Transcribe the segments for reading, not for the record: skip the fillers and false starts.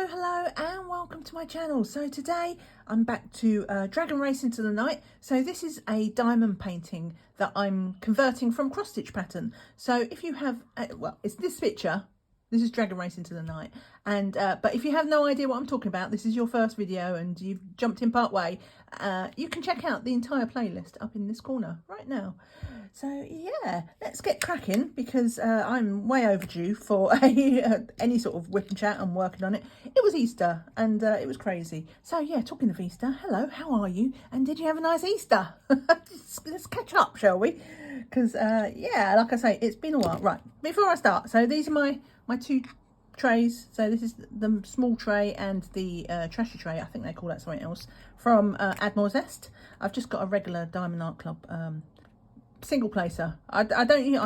Hello and welcome to my channel. So today I'm back to Dragon Race into the Night. So this is a diamond painting that I'm converting from cross stitch pattern. So if you have, well, it's this picture. This is Dragon Race into the Night, and but if you have no idea what I'm talking about, this is your first video and you've jumped in part way, you can check out the entire playlist up in this corner right now. So yeah, let's get cracking because I'm way overdue for any sort of whip and chat. I'm working on it. It was Easter and it was crazy. So yeah, talking of Easter, hello, how are you? And did you have a nice Easter? Let's catch up, shall we? Because yeah, like I say, it's been a while. Right, before I start, so these are my two trays. So this is the small tray and the trashy tray, I think they call that something else, from Admore Zest. I've just got a regular Diamond Art Club single placer. I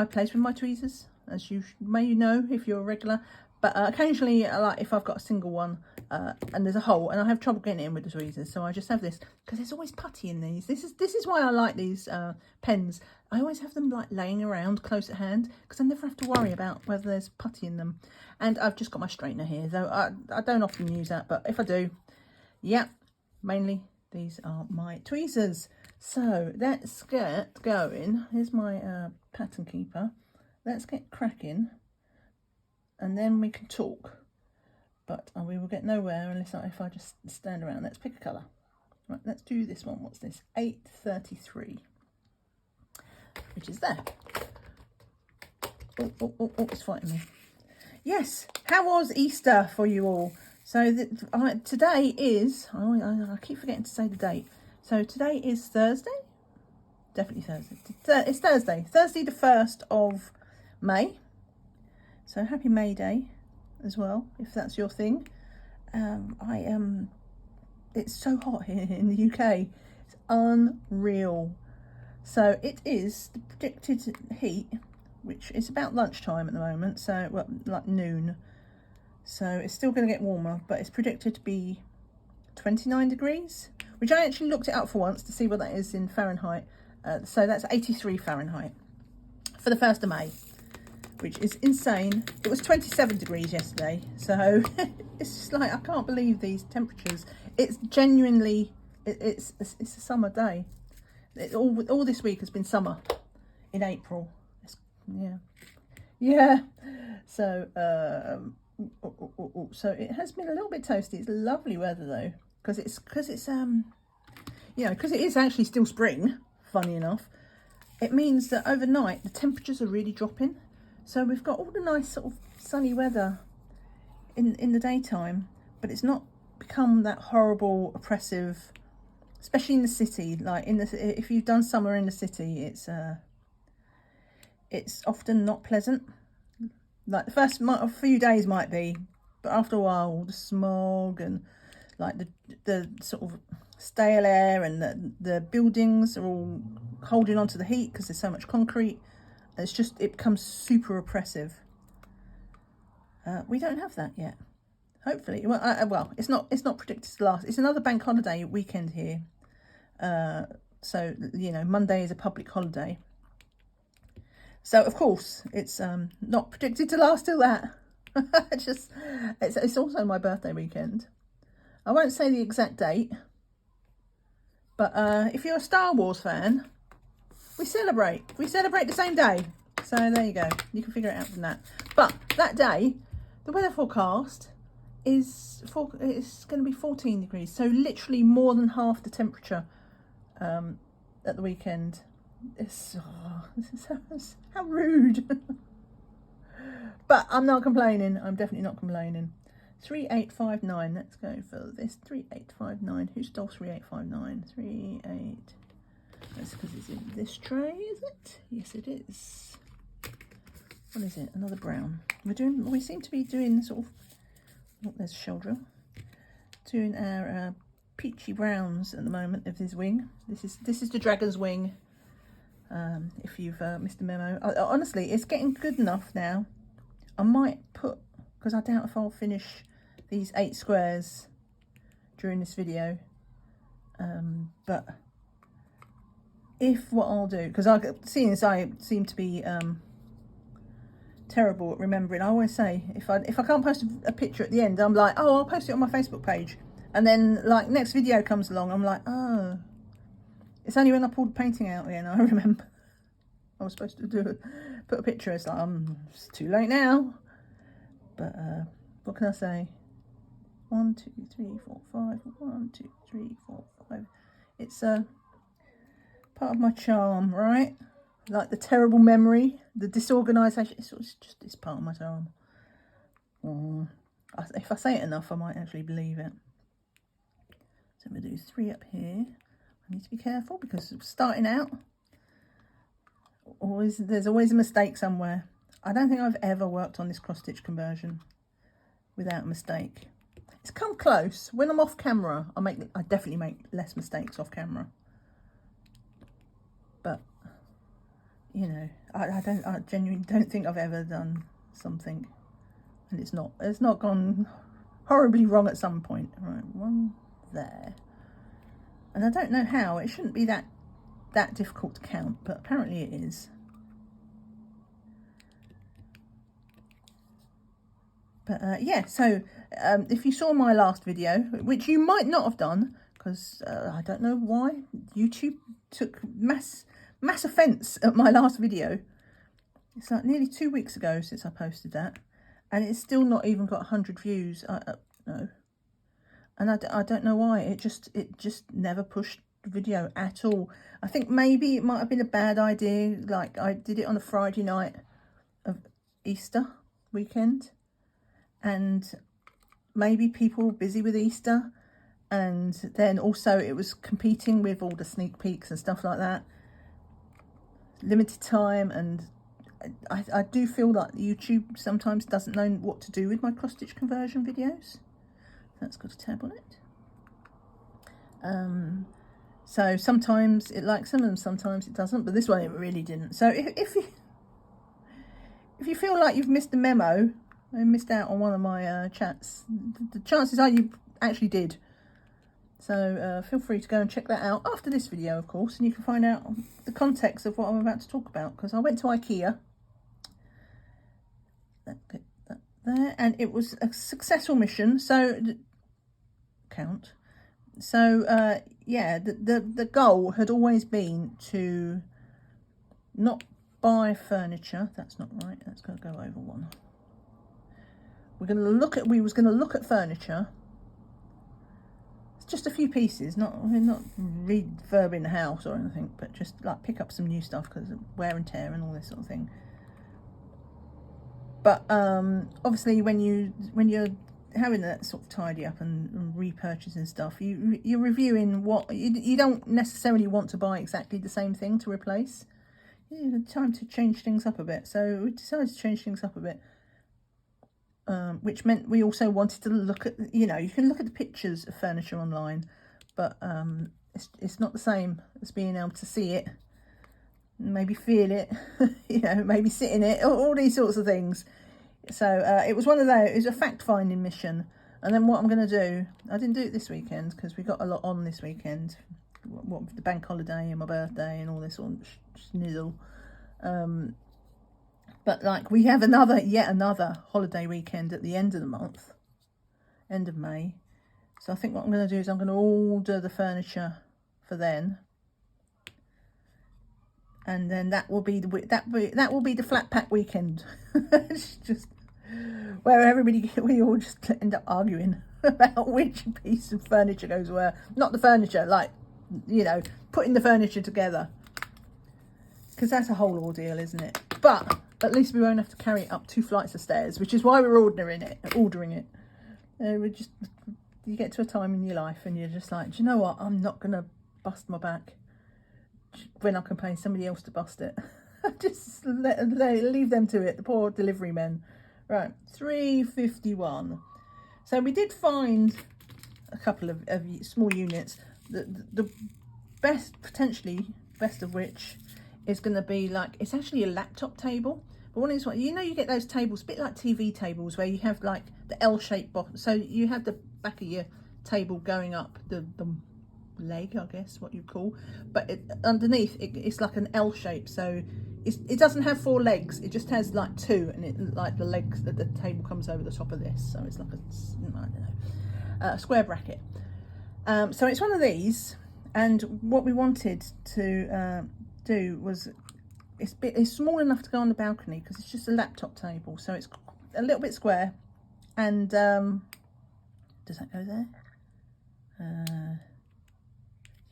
place with my tweezers, as you may know if you're a regular, but occasionally like if I've got a single one and there's a hole and I have trouble getting it in with the tweezers, so I just have this because there's always putty in these. This is why I like these pens. I always have them like laying around close at hand because I never have to worry about whether there's putty in them. And I've just got my straightener here, though I don't often use that, but if I do, yeah, mainly these are my tweezers. So let's get going. Here's my Patternkeeper. Let's get cracking and then we can talk, but we will get nowhere unless if I just stand around. Let's pick a colour. Right, let's do this one. What's this? 833, which is there. Oh, it's fighting me. Yes, how was Easter for you all? So today is, I keep forgetting to say the date. So today is Thursday, definitely Thursday. It's Thursday the 1st of May. So happy May Day as well, if that's your thing. It's so hot here in the UK. It's unreal. So it is the predicted heat, which is about lunchtime at the moment. So, well, like noon. So it's still going to get warmer, but it's predicted to be 29 degrees, which I actually looked it up for once to see what that is in Fahrenheit. So that's 83 Fahrenheit for the 1st of May, which is insane. It was 27 degrees yesterday, so it's just like, I can't believe these temperatures. It's genuinely, it's a summer day. All this week has been summer in April. Yeah. So so it has been a little bit toasty. It's lovely weather though, because it is actually still spring. Funny enough, it means that overnight the temperatures are really dropping. So we've got all the nice sort of sunny weather in the daytime, but it's not become that horrible, oppressive, especially in the city. Like if you've done summer in the city, it's often not pleasant. Like the first few days might be, but after a while, all the smog and like the sort of stale air and the buildings are all holding on to the heat because there's so much concrete. It becomes super oppressive. We don't have that yet. Hopefully, well, it's not predicted to last. It's another bank holiday weekend here, so Monday is a public holiday. So of course it's not predicted to last till that. It's also my birthday weekend. I won't say the exact date, but if you're a Star Wars fan, we celebrate the same day. So there you go. You can figure it out from that. But that day, the weather forecast it's going to be 14 degrees. So literally more than half the temperature at the weekend. How rude. But I'm not complaining. I'm definitely not complaining. 3859. Let's go for this. 3859. Who stole 3859? 38. That's because it's in this tray, is it? Yes, it is. What is it? Another brown. We seem to be doing sort of. Oh, there's a shoulder. Doing our peachy browns at the moment of his wing. This is the dragon's wing. If you've missed the memo. Honestly, it's getting good enough now. I might put, because I doubt if I'll finish these 8 squares during this video. But if what I'll do, because seeing as I seem to be terrible at remembering. I always say, if I can't post a picture at the end, I'm like, oh, I'll post it on my Facebook page. And then, like, next video comes along, I'm like, oh. It's only when I pulled the painting out again, I remember. I was supposed to put a picture. It's like, it's too late now. But, what can I say? 1, 2, 3, 4, 5. 1, 2, 3, 4, 5. It's part of my charm, right? Like the terrible memory, the disorganisation. It's just this part of my charm. If I say it enough, I might actually believe it. So I'm going to do 3 up here. I need to be careful because starting out, there's always a mistake somewhere. I don't think I've ever worked on this cross-stitch conversion without a mistake. It's come close. When I'm off camera, I definitely make less mistakes off camera. But, you know, I genuinely don't think I've ever done something and it's not gone horribly wrong at some point. Right, 1 there. And I don't know how. It shouldn't be that difficult to count, but apparently it is. But yeah, so if you saw my last video, which you might not have done, because I don't know why, YouTube took mass offence at my last video. It's like nearly 2 weeks ago since I posted that, and it's still not even got 100 views. No. And I don't know why. It just never pushed the video at all. I think maybe it might have been a bad idea. Like, I did it on a Friday night of Easter weekend, and maybe people were busy with Easter, and then also it was competing with all the sneak peeks and stuff like that. Limited time, and I do feel like YouTube sometimes doesn't know what to do with my cross-stitch conversion videos. That's got a tab on it. So sometimes it likes them and sometimes it doesn't, but this one it really didn't. So if you feel like you've missed a memo and missed out on one of my chats, the chances are you actually did. So feel free to go and check that out after this video, of course, and you can find out the context of what I'm about to talk about, because I went to IKEA. That there, and it was a successful mission. So yeah, the goal had always been to not buy furniture. Not right. That's going to go over one. We was going to look at furniture. It's just a few pieces. We're not refurbing the house or anything, but just like pick up some new stuff because of wear and tear and all this sort of thing. But obviously, when you're having that sort of tidy up and repurchasing stuff, you're reviewing what you don't necessarily want to buy exactly the same thing to replace. Time to change things up a bit. So we decided to change things up a bit, which meant we also wanted to look at, you can look at the pictures of furniture online, but it's not the same as being able to see it, maybe feel it, maybe sit in it, all these sorts of things. So it was one of those. It was a fact-finding mission. And then what I'm going to do, I didn't do it this weekend because we got a lot on this weekend. What with the bank holiday and my birthday and all this sort of schnizzle. But like we have yet another holiday weekend at the end of the month, end of May. So I think what I'm going to do is I'm going to order the furniture for then. And then that will be the flat pack weekend. It's just where we all just end up arguing about which piece of furniture goes where. Not the furniture, like, putting the furniture together, because that's a whole ordeal, isn't it? But at least we won't have to carry it up 2 flights of stairs, which is why we're ordering it. You get to a time in your life and you're just like, do you know what? I'm not gonna bust my back when I can pay somebody else to bust it. Just leave them to it, the poor delivery men. Right, £3.51. So we did find a couple of small units. The potentially best of which is going to be like, it's actually a laptop table. But one is what, you get those tables, a bit like TV tables, where you have like the L-shaped bottom. So you have the back of your table going up the leg, I guess what you call, but underneath it's like an L shape, so it doesn't have 4 legs, it just has like 2, and it like the legs that the table comes over the top of this, so it's like I don't know, a square bracket. So it's one of these, and what we wanted to do was, it's small enough to go on the balcony because it's just a laptop table, so it's a little bit square. And does that go there?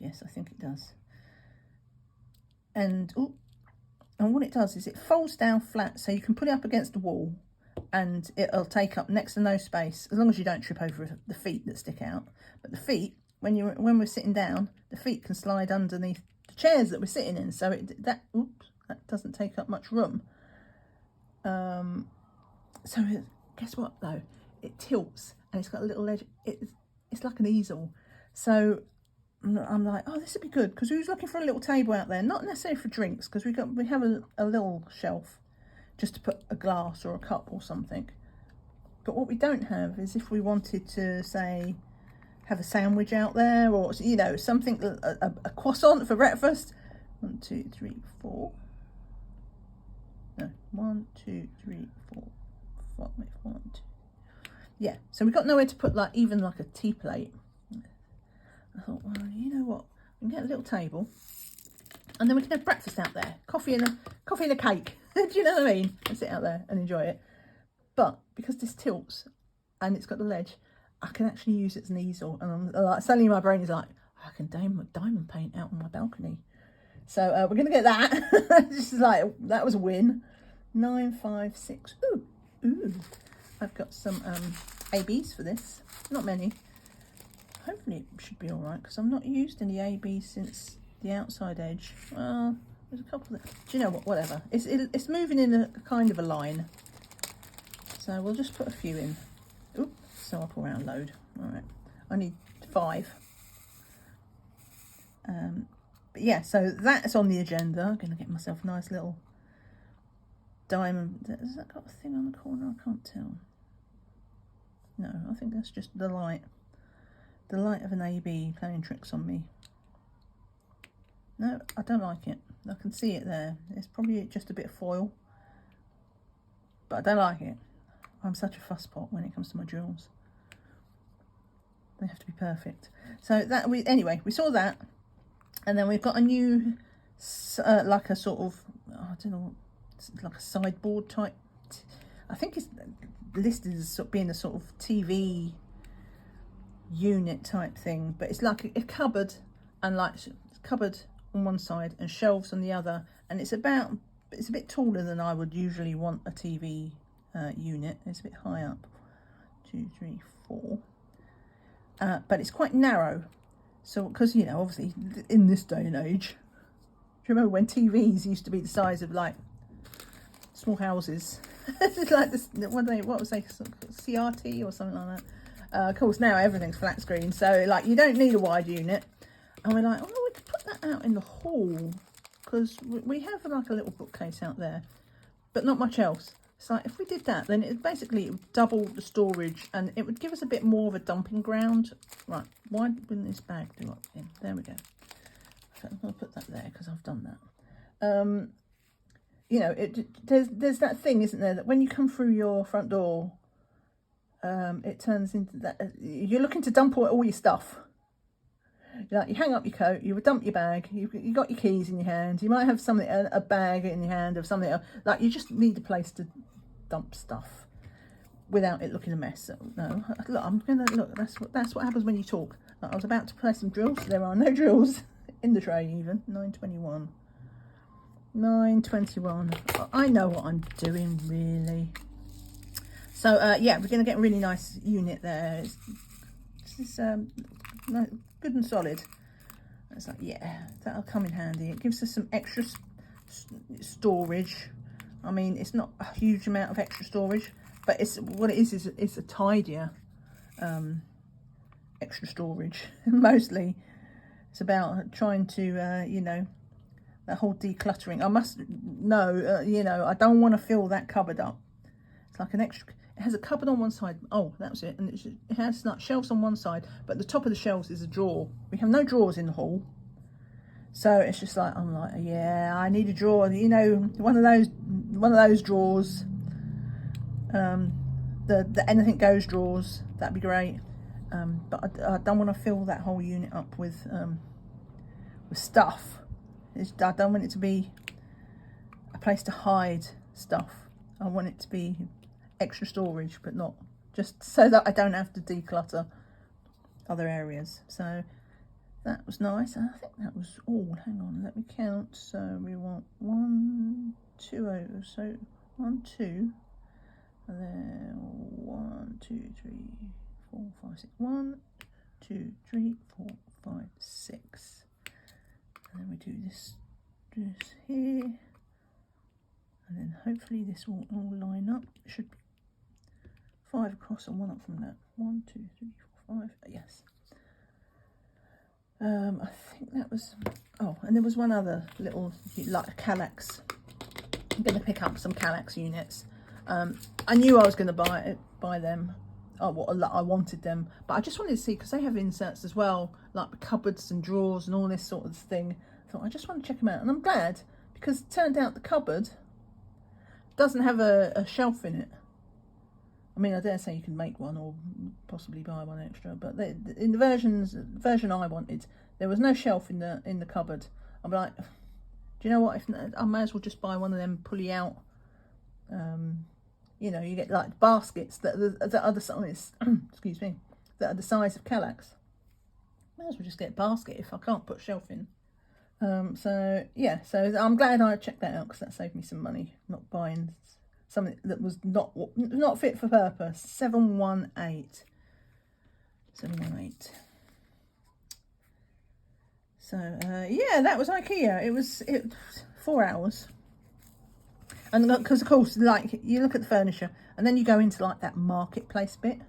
Yes, I think it does. And what it does is it folds down flat, so you can put it up against the wall and it'll take up next to no space, as long as you don't trip over the feet that stick out. But the feet, when we're sitting down, the feet can slide underneath the chairs that we're sitting in, so that doesn't take up much room. So guess what though? It tilts and it's got a little ledge. It's like an easel. So I'm like, oh, this would be good, because we was looking for a little table out there, not necessarily for drinks, because we have a little shelf just to put a glass or a cup or something. But what we don't have is if we wanted to, say, have a sandwich out there, or, you know, something, a croissant for breakfast. 1, 2, 3, 4. No, 1, 2, 3, 4, 5, 1, 2. Yeah, so we've got nowhere to put even like a tea plate. I thought, well, you know what? We can get a little table, and then we can have breakfast out there, coffee and a cake. Do you know what I mean? And sit out there and enjoy it. But because this tilts and it's got the ledge, I can actually use it as an easel. And I'm like, suddenly my brain is like, I can diamond paint out on my balcony. So we're going to get that. This is like, that was a win. 9, 5, 6. Ooh. I've got some ABs for this. Not many. Hopefully it should be all right, because I've not used any ABs since the outside edge. Well, there's a couple that, do you know what? Whatever. It's moving in a kind of a line. So we'll just put a few in. Oop. So I'll pull around load. All right. I need 5. But yeah, so that's on the agenda. I'm going to get myself a nice little diamond. Has that got a thing on the corner? I can't tell. No, I think that's just the light. The light of an AB playing tricks on me. No, I don't like it. I can see it there. It's probably just a bit of foil. But I don't like it. I'm such a fusspot when it comes to my drills. They have to be perfect. So that anyway, we saw that. And then we've got a new, like a sort of, I don't know, like a sideboard type. I think it's listed as being a sort of TV unit type thing, but it's like a cupboard, and like cupboard on one side and shelves on the other, and it's a bit taller than I would usually want a TV unit. It's a bit high up. 2, 3, 4. But it's quite narrow. So, because, you know, obviously in this day and age, do you remember when TVs used to be the size of like small houses? It's like this, what was they, CRT or something like that. Of course, now everything's flat screen, so like you don't need a wide unit. And we're like, oh, we could put that out in the hall, because we have like a little bookcase out there, but not much else. It's like, if we did that, then it would double the storage, and it would give us a bit more of a dumping ground. Right, why wouldn't this bag do up in? There we go. So I'm going to put that there because I've done that. You know, there's that thing, isn't there, that when you come through your front door, it turns into that you're looking to dump all your stuff. You hang up your coat, you would dump your bag, you got your keys in your hand, you might have something, a bag in your hand of something else. Like, you just need a place to dump stuff without it looking a mess. So, no, look, I'm gonna look. That's what happens when you talk. Like, I was about to play some drills. There are no drills in the tray even. 921. 921. I know what I'm doing, really. So yeah, we're gonna get a really nice unit there. It's good and solid. It's like, yeah, that'll come in handy. It gives us some extra storage. I mean, it's not a huge amount of extra storage, but what it is it's a tidier extra storage. Mostly it's about trying to you know, that whole decluttering. I must know, you know, I don't want to fill that cupboard up. It's like an extra, It has a cupboard on one side. Oh, that was it. And it has like shelves on one side, but the top of the shelves is a drawer. We have no drawers in the hall. So it's just like, I'm like, yeah, I need a drawer, you know, one of those drawers, the anything goes drawers. That'd be great. But I don't want to fill that whole unit up with stuff. I don't want it to be a place to hide stuff. I want it to be extra storage, but not just so that I don't have to declutter other areas. So that was nice. I think that was all. Hang on, let me count. So we want 1, 2 over. So 1, 2, and then 1, 2, 3, 4, 5, 6. 1, 2, 3, 4, 5, 6. And then we do this here, and then hopefully this will all line up. It should be 5 across and 1 up from that. 1, 2, 3, 4, 5. Yes. I think that was. Oh, and there was one other little, like Kallax. I'm going to pick up some Kallax units. I knew I was going to buy them. Oh, what I wanted them, but I just wanted to see, because they have inserts as well, like cupboards and drawers and all this sort of thing. I thought I just want to check them out, and I'm glad, because it turned out the cupboard doesn't have a shelf in it. I mean, I dare say you can make one or possibly buy one extra, but in the version I wanted, there was no shelf in the cupboard. I'm like, do you know what? If I may as well just buy one of them pulley out. You know, you get like baskets that are the size, excuse me, that are the size of Kallax. May as well just get a basket if I can't put a shelf in. So yeah, so I'm glad I checked that out, because that saved me some money, not buying something that was not fit for purpose. 718. So yeah, that was IKEA. It was 4 hours. And because of course, like, you look at the furniture and then you go into like that marketplace bit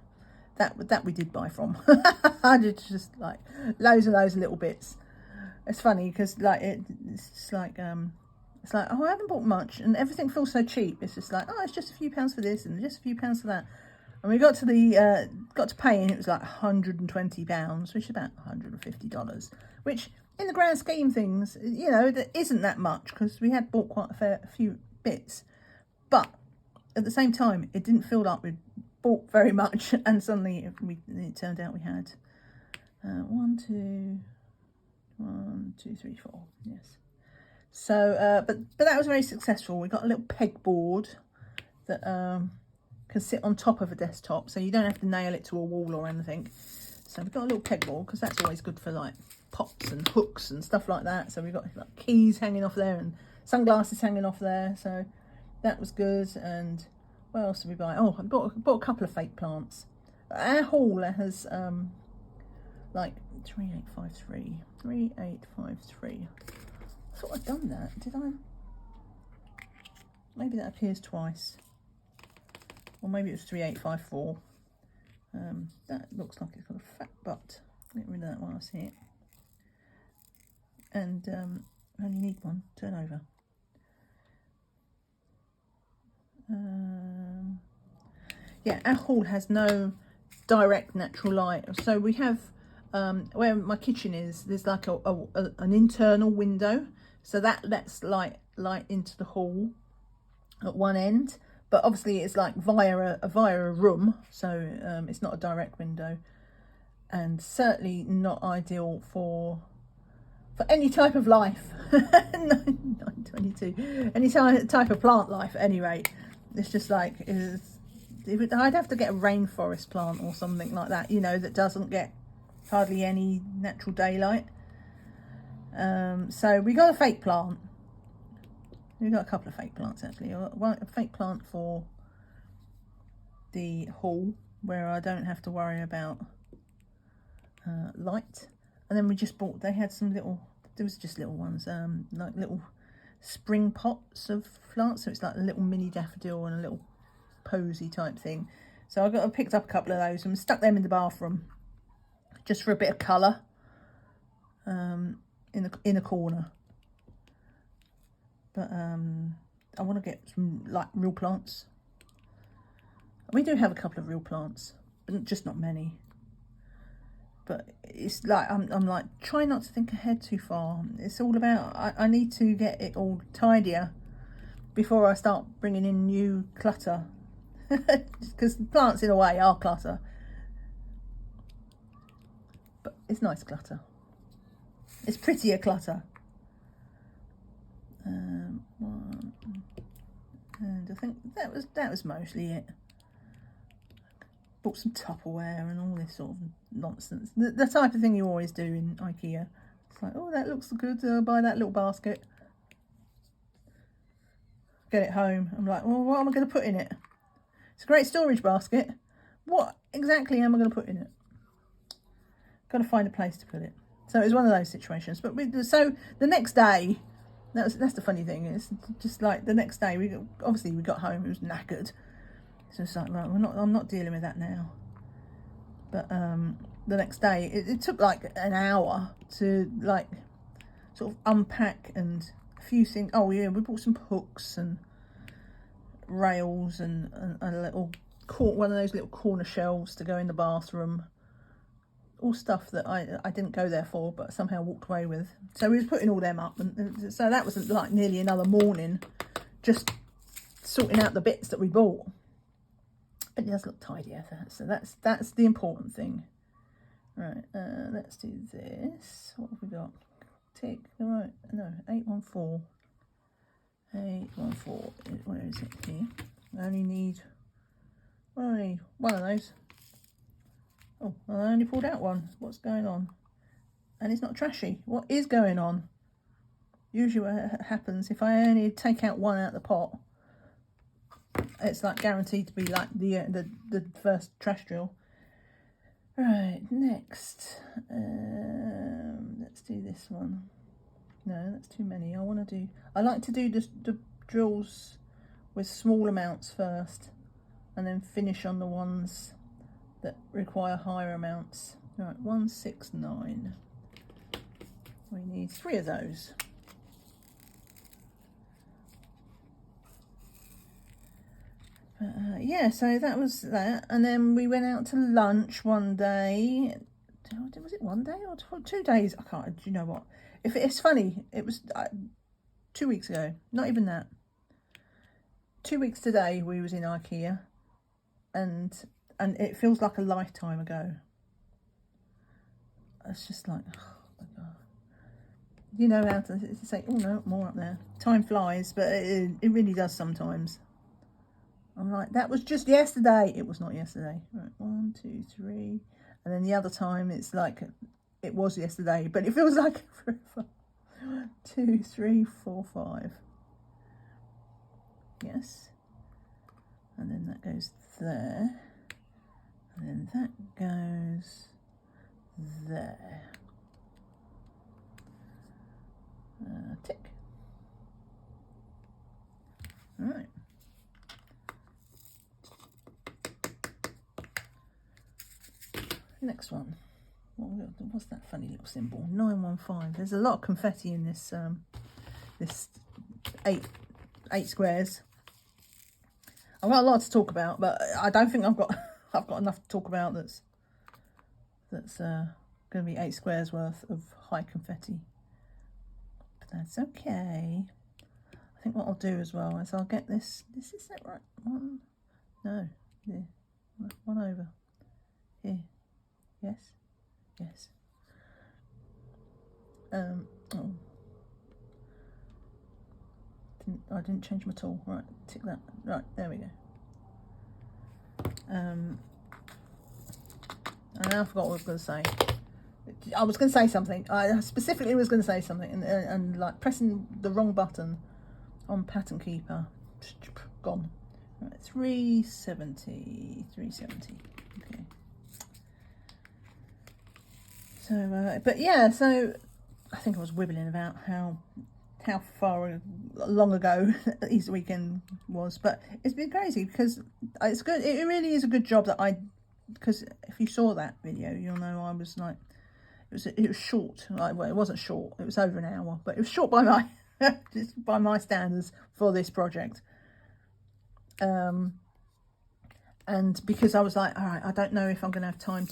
that we did buy from. I did just like loads of little bits. It's funny because like it's like oh, I haven't bought much, and everything feels so cheap. It's just like, oh, it's just a few pounds for this and just a few pounds for that. And we got to pay, and it was like £120, which is about $150, which in the grand scheme of things, you know, that isn't that much, because we had bought quite a few bits, but at the same time it didn't feel like we'd bought very much, and suddenly it turned out we had 1, 2, 3, 4. Yes. So but that was very successful. We got a little pegboard that can sit on top of a desktop, so you don't have to nail it to a wall or anything. So we've got a little pegboard, because that's always good for like pots and hooks and stuff like that. So we've got like keys hanging off there and sunglasses hanging off there, so that was good. And what else did we buy? Oh, I bought a couple of fake plants. Our hall has like 3853. I thought I'd done that. Did I? Maybe that appears twice, or maybe it was 3854. That looks like it's got a fat butt. Get rid of that while I see it. And I only need one. Turn over. Yeah, our hall has no direct natural light, so we have where my kitchen is, there's like an internal window, so that lets light into the hall at one end, but obviously it's like via a room, so it's not a direct window, and certainly not ideal for any type of life. 922. Any type of plant life, at any rate. It's just like, I'd have to get a rainforest plant or something like that, you know, that doesn't get hardly any natural daylight. So we got a fake plant. We got a couple of fake plants actually. A fake plant for the hall, where I don't have to worry about light. And then we just bought, they had some little, there was just little ones, like little spring pots of plants, so it's like a little mini daffodil and a little posy type thing. So I picked up a couple of those and stuck them in the bathroom, just for a bit of colour, in a corner. But I want to get some like real plants. We do have a couple of real plants, but just not many. But it's like, I'm like, try not to think ahead too far. It's all about, I need to get it all tidier before I start bringing in new clutter. Because plants in a way are clutter. But it's nice clutter. It's prettier clutter. One, and I think that was mostly it. Bought some Tupperware and all this sort of nonsense. The type of thing you always do in IKEA. It's like, oh, that looks good, buy that little basket. Get it home. I'm like, well, what am I going to put in it? It's a great storage basket. What exactly am I going to put in it? Got to find a place to put it. So it was one of those situations. But so the next day, that's the funny thing. It's just like the next day, we got home. It was knackered. So it's like, right, I'm not dealing with that now. But the next day, it took like an hour to like sort of unpack and a few things. Oh yeah, we bought some hooks and rails and a little one of those little corner shelves to go in the bathroom. All stuff that I didn't go there for, but somehow walked away with. So we was putting all them up, and so that was like nearly another morning, just sorting out the bits that we bought. But it does look tidier, so that's the important thing. Right, let's do this. What have we got? Tick. Right, no, 814. 814. Where is it here? I only need one of those. Oh, I only pulled out one. What's going on? And it's not trashy. What is going on? Usually what happens, if I only take out one out of the pot, it's like guaranteed to be like the first trash drill. Right, next. Let's do this one. No, that's too many. I like to do the drills with small amounts first, and then finish on the ones that require higher amounts. Right, 169. We need 3 of those. Yeah, so that was that. And then we went out to lunch one day. Was it one day or 2 days? I can't, do you know what? If it's funny, it was 2 weeks ago. Not even that. 2 weeks today we was in IKEA, and it feels like a lifetime ago. It's just like, oh my God. You know how to say, oh no, more up there. Time flies, but it really does sometimes. I'm like, that was just yesterday. It was not yesterday. Right, 1, 2, 3. And then the other time it's like, it was yesterday, but it feels like forever. 1, 2, 3, 4, 5. Yes. And then that goes there. And then that goes there. Tick. All right. Next one. What's that funny little symbol? 915. There's a lot of confetti in this this eight squares. I've got a lot to talk about, but I don't think I've got enough to talk about that's going to be 8 squares worth of high confetti. But that's okay. I think what I'll do as well is I'll get this. Is that right? One? No. Yeah. One over. Here. Yes. Yes. Oh. I didn't change my tool. Right, tick that. Right, there we go. And I forgot what I was going to say. I was going to say something. I specifically was going to say something, and like pressing the wrong button on Patternkeeper. Gone. Right, 370. Okay. So, but yeah, so I think I was wibbling about how far long ago Easter weekend was, but it's been crazy because it's good. It really is a good job that because if you saw that video, you'll know I was like, it was short. Like, well, it wasn't short. It was over an hour, but it was short by my by my standards for this project. And And because I was like, all right, I don't know if I'm going to have time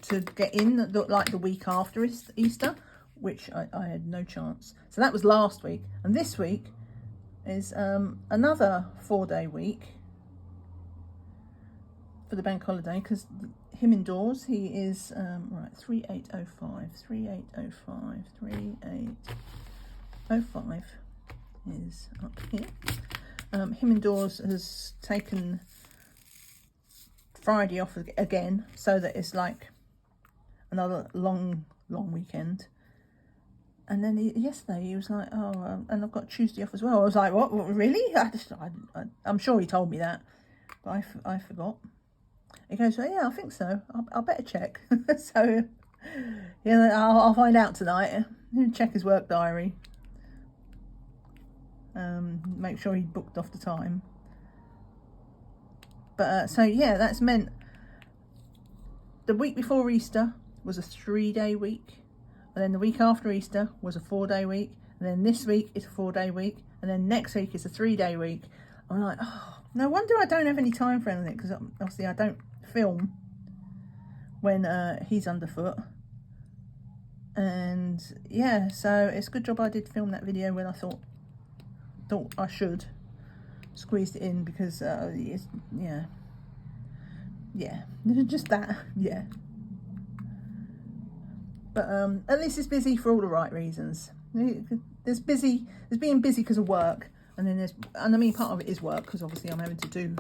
to get in like the week after Easter, which I had no chance. So that was last week. And this week is another 4-day week for the bank holiday, because him indoors, he is, right, 3805, 3805, 3805 is up here. Him indoors has taken Friday off again, so that it's like another long weekend. And then yesterday he was like, oh, and I've got Tuesday off as well. I was like, what really? I'm sure he told me that, but I forgot. He goes, well, yeah, I think so. I'll better check. So yeah, I'll find out tonight. He'll check his work diary. Make sure he booked off the time. But so yeah, that's meant the week before Easter was a 3-day week, and then the week after Easter was a 4-day week, and then this week is a 4-day week, and then next week is a 3-day week. I'm like, oh, no wonder I don't have any time for anything, because obviously I don't film when he's underfoot. And yeah, so it's a good job I did film that video when I thought I should. Squeezed it in, because it's, yeah, just that, yeah. But at least it's busy for all the right reasons. There's being busy because of work, and then and I mean, part of it is work, because obviously I'm having to do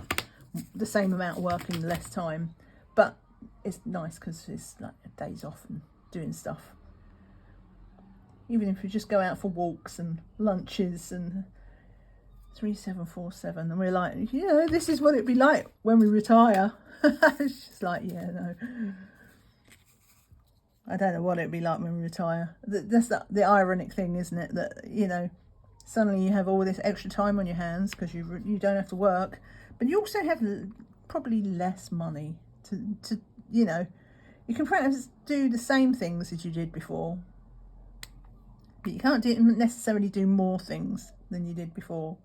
the same amount of work in less time. But it's nice because it's like days off and doing stuff. Even if we just go out for walks and lunches and 3747, and we're like, this is what it'd be like when we retire. It's just like, yeah, no, I don't know what it'd be like when we retire. That's the ironic thing, isn't it? That, suddenly you have all this extra time on your hands because you don't have to work, but you also have probably less money to you can perhaps do the same things as you did before, but you can't necessarily do more things than you did before,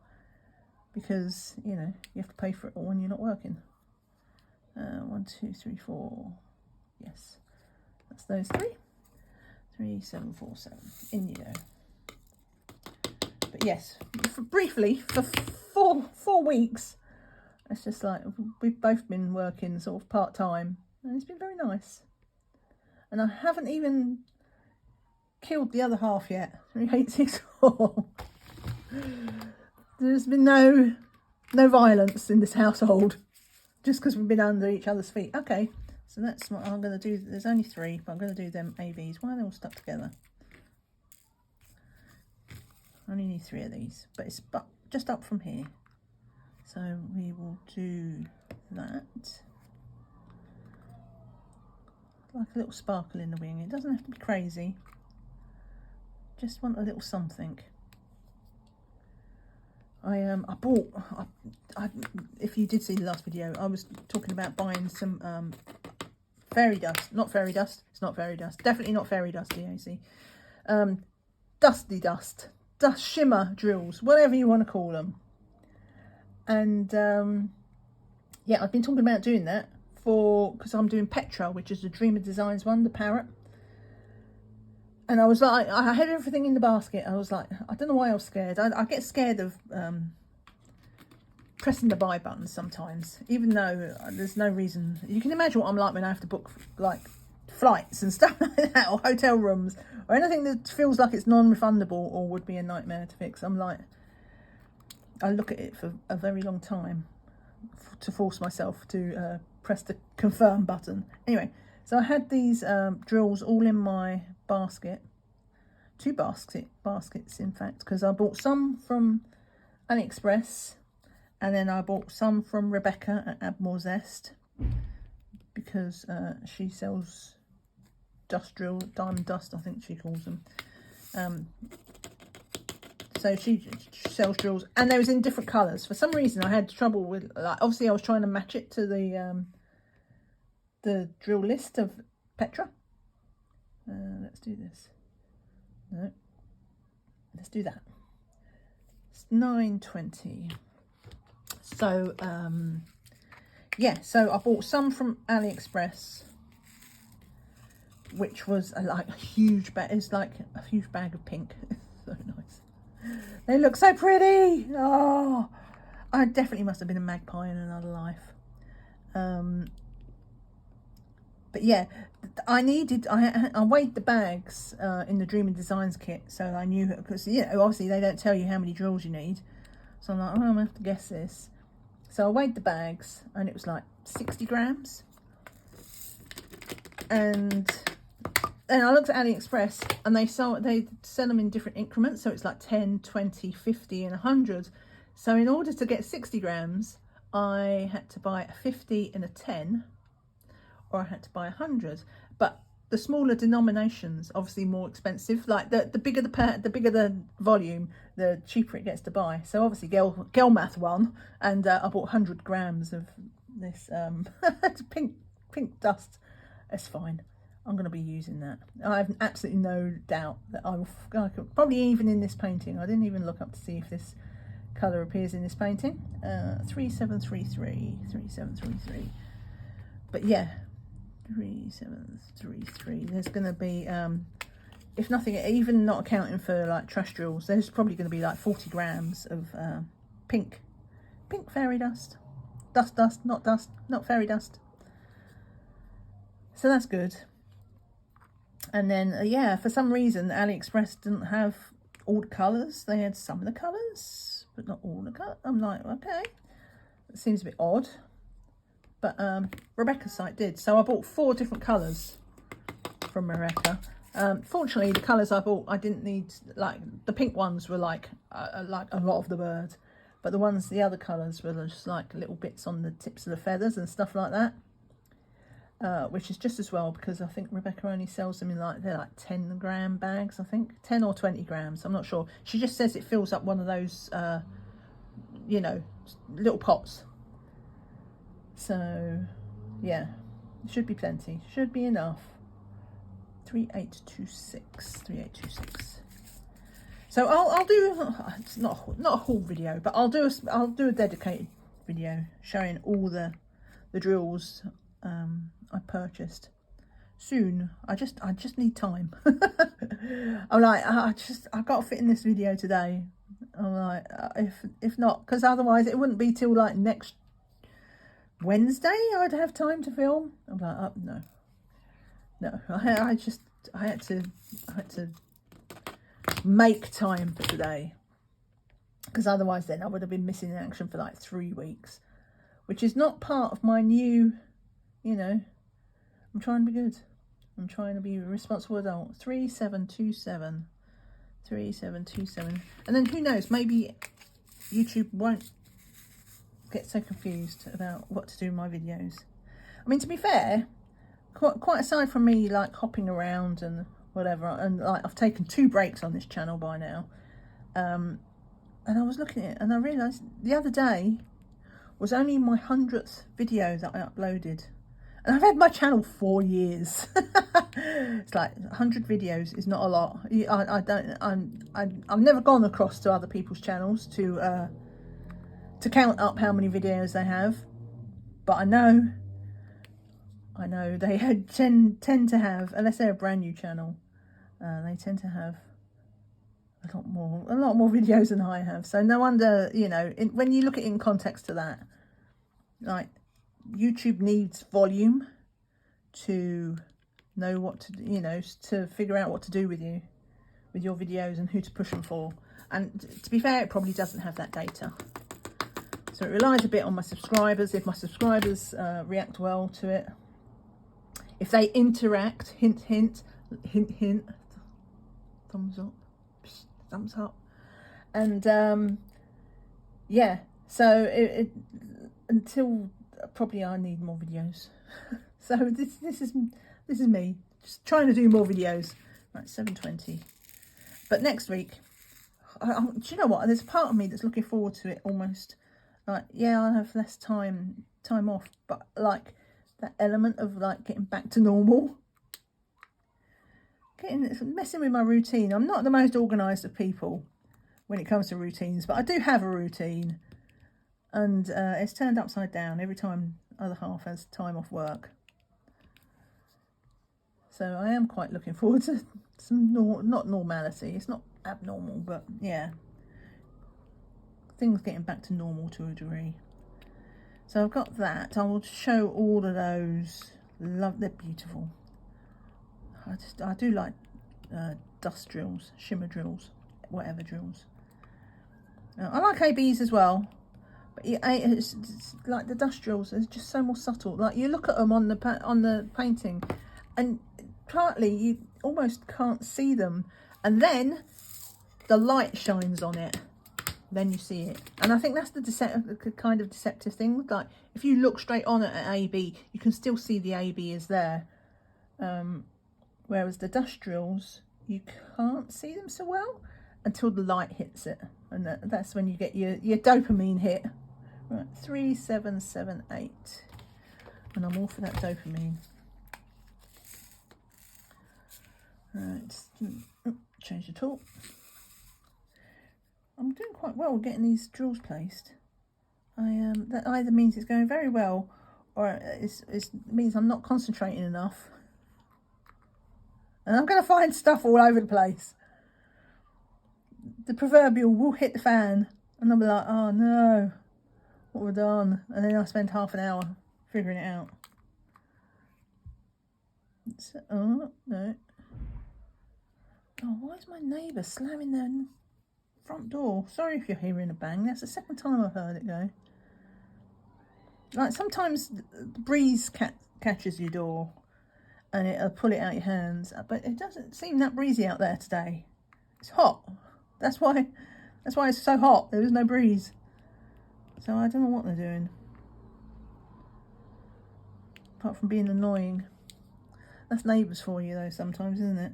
because you have to pay for it all when you're not working. 1 2 3 4, yes, that's those 3. 3747, in you go. But yes, briefly, for four weeks, it's just like we've both been working sort of part-time, and it's been very nice. And I haven't even killed the other half yet. 3864. There's been no violence in this household, just because we've been under each other's feet. Okay, so that's what I'm going to do. There's only 3, but I'm going to do them AVs. Why are they all stuck together? I only need 3 of these, but it's just up from here. So we will do that. Like a little sparkle in the wing. It doesn't have to be crazy. Just want a little something. I bought, if you did see the last video, I was talking about buying some fairy dust. Not fairy dust. It's not fairy dust. Definitely not fairy dust, DAC. Dusty dust. Dust shimmer drills. Whatever you want to call them. And yeah, I've been talking about doing that because I'm doing Petra, which is the Dreamer Designs one, the parrot. And I was like, I had everything in the basket. I was like, I don't know why I was scared. I get scared of pressing the buy button sometimes, even though there's no reason. You can imagine what I'm like when I have to book like flights and stuff like that, or hotel rooms, or anything that feels like it's non-refundable or would be a nightmare to fix. I'm like, I look at it for a very long time to force myself to press the confirm button. Anyway, so I had these drills all in my basket, 2 baskets in fact, because I bought some from AliExpress, and then I bought some from Rebecca at Add More Zest, because she sells dust drill, diamond dust I think she calls them. So she sells drills, and they was in different colours. For some reason I had trouble with, like, obviously I was trying to match it to the drill list of Petra. Let's do this. No, let's do that. It's 9:20. So yeah, so I bought some from AliExpress, which was like a huge bag. It's like a huge bag of pink. So nice. They look so pretty. Oh, I definitely must have been a magpie in another life. But yeah, I weighed the bags in the Dreaming Designs kit, so I knew, because obviously they don't tell you how many drills you need. So I'm like, oh, I'm gonna have to guess this. So I weighed the bags, and it was like 60 grams. And then I looked at AliExpress, and they sell them in different increments. So it's like 10, 20, 50, and 100. So in order to get 60 grams, I had to buy a 50 and a 10. Or I had to buy 100, but the smaller denominations obviously more expensive. Like the bigger the bigger the volume, the cheaper it gets to buy. So obviously girl math won, and I bought 100 grams of this pink dust. It's fine. I'm going to be using that. I have absolutely no doubt that I could, probably even in this painting. I didn't even look up to see if this colour appears in this painting. 3733. But yeah. 3733. There's going to be, if nothing, even not accounting for like trash drills, there's probably going to be like 40 grams of pink fairy dust, not fairy dust. So that's good. And then yeah, for some reason AliExpress didn't have all the colours. They had some of the colours, but not all the colours. I'm like, okay, it seems a bit odd. But Rebecca's site did. So I bought 4 different colours from Rebecca. Fortunately, the colours I bought, I didn't need, like, the pink ones were like a lot of the bird. But the other colours were just like little bits on the tips of the feathers and stuff like that. Which is just as well, because I think Rebecca only sells them in they're like 10 gram bags, I think. 10 or 20 grams, I'm not sure. She just says it fills up one of those, little pots. So, yeah, it should be plenty. Should be enough. 3826. So I'll do. It's not a haul video, but I'll do a dedicated video showing all the drills I purchased soon. I just need time. I'm like, I've got to fit in this video today. I'm like, if not, because otherwise it wouldn't be till like next Wednesday I'd have time to film. I'm like, oh, no. I had to make time for today, because otherwise then I would have been missing in action for like 3 weeks, which is not part of my new, I'm trying to be good. I'm trying to be a responsible adult. 3727. And then who knows, maybe YouTube won't get so confused about what to do in my videos. I mean, to be fair, quite aside from me like hopping around and whatever, and like I've taken 2 breaks on this channel by now, and I was looking at it and I realised the other day was only my 100th video that I uploaded, and I've had my channel 4 years. It's like 100 videos is not a lot. I've never gone across to other people's channels to count up how many videos they have, but I know they tend to have, unless they're a brand new channel, they tend to have a lot more videos than I have. So no wonder, when you look at it in context to that, like, YouTube needs volume to know what to, to figure out what to do with your videos and who to push them for. And to be fair, it probably doesn't have that data. So it relies a bit on my subscribers. If my subscribers react well to it, if they interact, hint, thumbs up, and yeah. So until probably I need more videos. So this is me just trying to do more videos. Right, 7:20. But next week, do you know what? There's a part of me that's looking forward to it almost. Like, yeah, I'll have less time off, but like that element of like getting back to normal, messing with my routine. I'm not the most organised of people when it comes to routines, but I do have a routine, and it's turned upside down every time other half has time off work. So I am quite looking forward to some not normality. It's not abnormal, but yeah, things getting back to normal to a degree. So I've got that. I will show all of those. Love, they're beautiful. I do like dust drills, shimmer drills, whatever drills. I like ABs as well, but it's like the dust drills. It's just so more subtle. Like you look at them on the painting, and partly you almost can't see them, and then the light shines on it. Then you see it, and I think that's the kind of deceptive thing. Like if you look straight on at an AB, you can still see the AB is there, whereas the dust drills, you can't see them so well until the light hits it, and that's when you get your dopamine hit. Right, 3, 7, 7, 8, and I'm all for that dopamine. Right, change the tool. I'm doing quite well getting these drills placed. That either means it's going very well, or it means I'm not concentrating enough. And I'm going to find stuff all over the place. The proverbial will hit the fan, and I'll be like, oh no, what have I done? And then I spend half an hour figuring it out. Oh no. Oh, why is my neighbour slamming their front door? Sorry if you're hearing a bang. That's the second time I've heard it go. Like sometimes the breeze catches your door and it'll pull it out your hands, but it doesn't seem that breezy out there today. It's hot. That's why it's so hot. There is no breeze. So I don't know what they're doing, apart from being annoying. That's neighbours for you though sometimes, isn't it?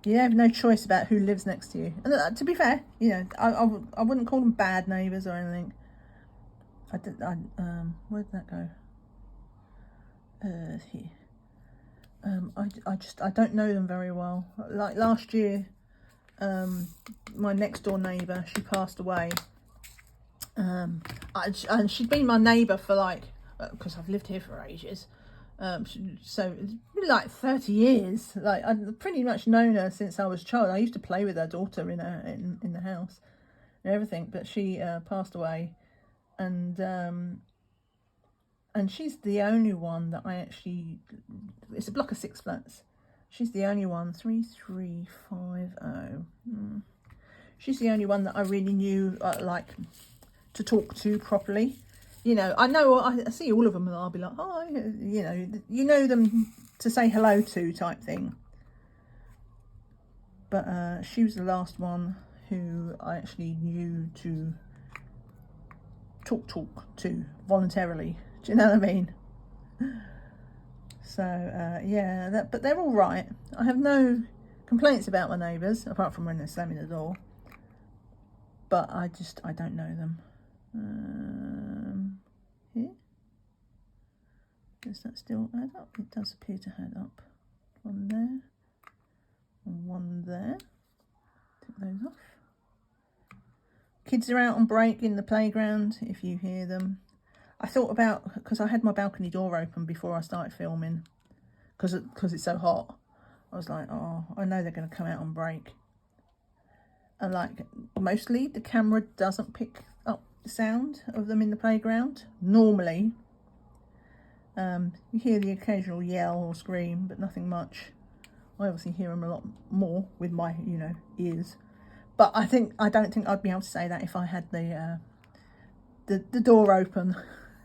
You have no choice about who lives next to you. And to be fair, you know, I wouldn't call them bad neighbours or anything. Where did that go? Here. I don't know them very well. Like last year, my next door neighbour, she passed away. And she'd been my neighbour for like, because I've lived here for ages. So it's been like 30 years. Like I've pretty much known her since I was a child. I used to play with her daughter in the house and everything. But she passed away, and she's the only one that I actually. It's a block of 6 flats. She's the only one. 3350. She's the only one that I really knew like to talk to properly. You know, I see all of them and I'll be like, hi, you know them to say hello to type thing. But she was the last one who I actually knew to talk to voluntarily. Do you know what I mean? So, yeah, but they're all right. I have no complaints about my neighbours, apart from when they're slamming the door. But I don't know them. Here, does that still add up? It does appear to add up. One there, and one there. Take those off. Kids are out on break in the playground, if you hear them. I thought about, because I had my balcony door open before I started filming, because it's so hot. I was like, oh, I know they're going to come out on break. And like, mostly the camera doesn't pick up the sound of them in the playground normally. You hear the occasional yell or scream, but nothing much. I obviously hear them a lot more with my ears, but I don't think I'd be able to say that if I had the door open,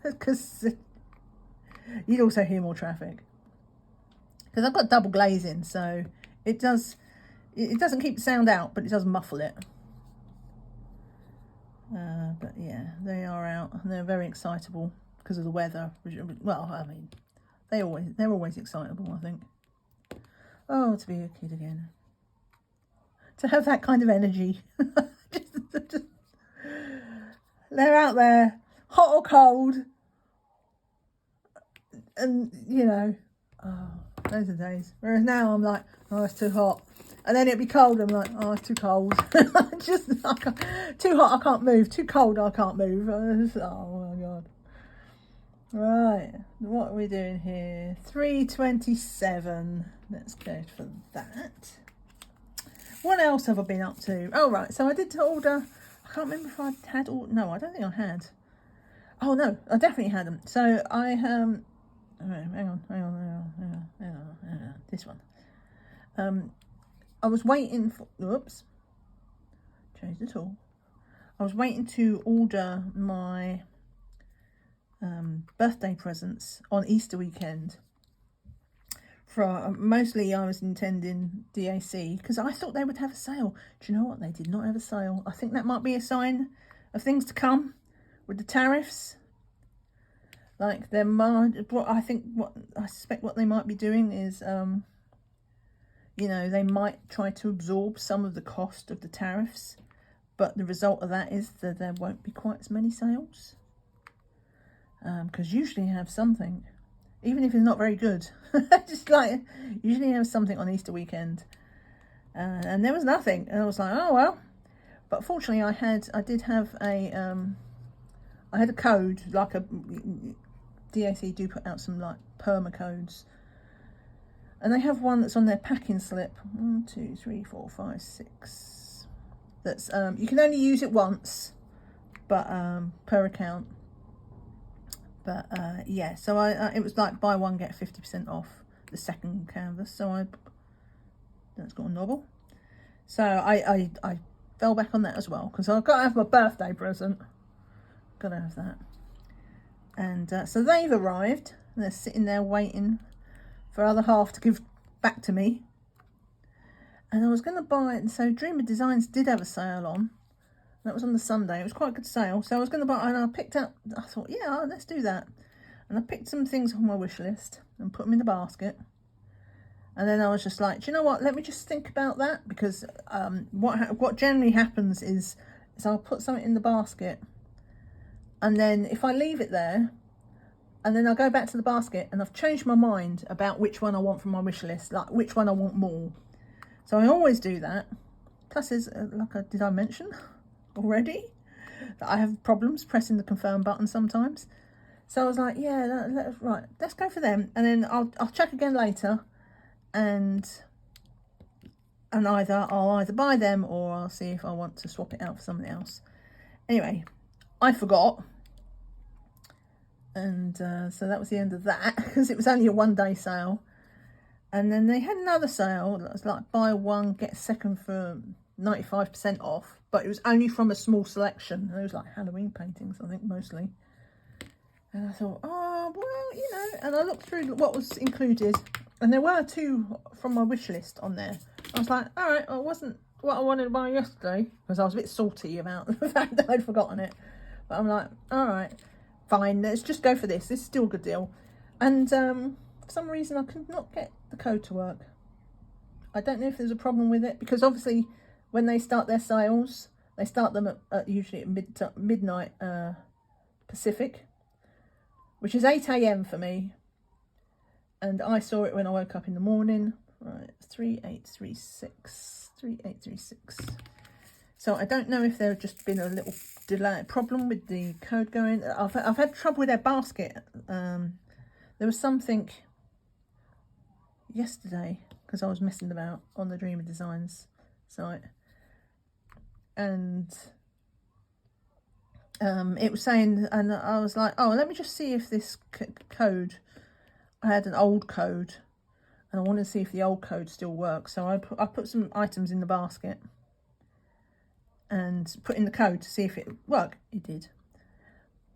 because you'd also hear more traffic, because I've got double glazing, so it doesn't keep the sound out, but it does muffle it. But yeah, they are out and they're very excitable because of the weather. Well, I mean, they're always excitable, I think. Oh, to be a kid again. To have that kind of energy. just, they're out there, hot or cold. And, oh, those are days. Whereas now I'm like, oh, it's too hot. And then it'd be cold, I'm like, oh, it's too cold. Too hot, I can't move. Too cold, I can't move. Oh my God. Right, what are we doing here? 327. Let's go for that. What else have I been up to? Oh, right, so I did order, I can't remember if I had, or no, I don't think I had. Oh, no, I definitely had them. So I, hang on, this one. I was waiting for, oops, changed it all. I was waiting to order my birthday presents on Easter weekend. For mostly I was intending DAC because I thought they would have a sale. Do you know what? They did not have a sale. I think that might be a sign of things to come with the tariffs. Like they're what I suspect what they might be doing is you know, they might try to absorb some of the cost of the tariffs, but the result of that is that there won't be quite as many sales. Because usually you have something, even if it's not very good. Just like usually you have something on Easter weekend, and there was nothing, and I was like, oh well. But fortunately, I did have a I had a code, like a DAC do put out some like perma codes, and they have one that's on their packing slip. 1, 2, 3, 4, 5, 6. That's you can only use it once, but per account. But yeah, so it was like buy one get 50% off the second canvas. So that's got a novel. So I fell back on that as well because I've got to have my birthday present. Got to have that. And so they've arrived. And they're sitting there waiting for other half to give back to me. And I was going to buy it. And so Dreamer Designs did have a sale on. That was on the Sunday. It was quite a good sale. So I was going to buy, and I picked up, I thought, yeah, let's do that. And I picked some things on my wish list and put them in the basket. And then I was just like, do you know what? Let me just think about that. Because what generally happens is I'll put something in the basket. And then if I leave it there, and then I'll go back to the basket and I've changed my mind about which one I want from my wish list, like which one I want more. So I always do that. Plus, did I mention already that I have problems pressing the confirm button sometimes? So I was like, yeah, right, let's go for them, and then I'll check again later, and I'll either buy them or I'll see if I want to swap it out for something else. Anyway, I forgot, and so that was the end of that because it was only a 1-day sale. And then they had another sale that was like buy one get second for 95% off, but it was only from a small selection. It was like Halloween paintings, I think, mostly. And I thought, oh, well, you know, and I looked through what was included, and there were 2 from my wish list on there. I was like, all right, well, it wasn't what I wanted to buy yesterday, because I was a bit salty about the fact that I'd forgotten it. But I'm like, all right, fine, let's just go for this. This is still a good deal. And for some reason, I could not get the code to work. I don't know if there's a problem with it, because obviously when they start their sales, they start them at usually at midnight Pacific, which is 8 AM for me. And I saw it when I woke up in the morning. Right, 3836, 3836. So I don't know if there's just been a little delay problem with the code going. I've had trouble with their basket. There was something yesterday because I was messing about on the Dreamer Designs site, and it was saying, and I was like, oh, let me just see if this code, I had an old code and I wanted to see if the old code still works. So I put some items in the basket and put in the code to see if it worked. It did.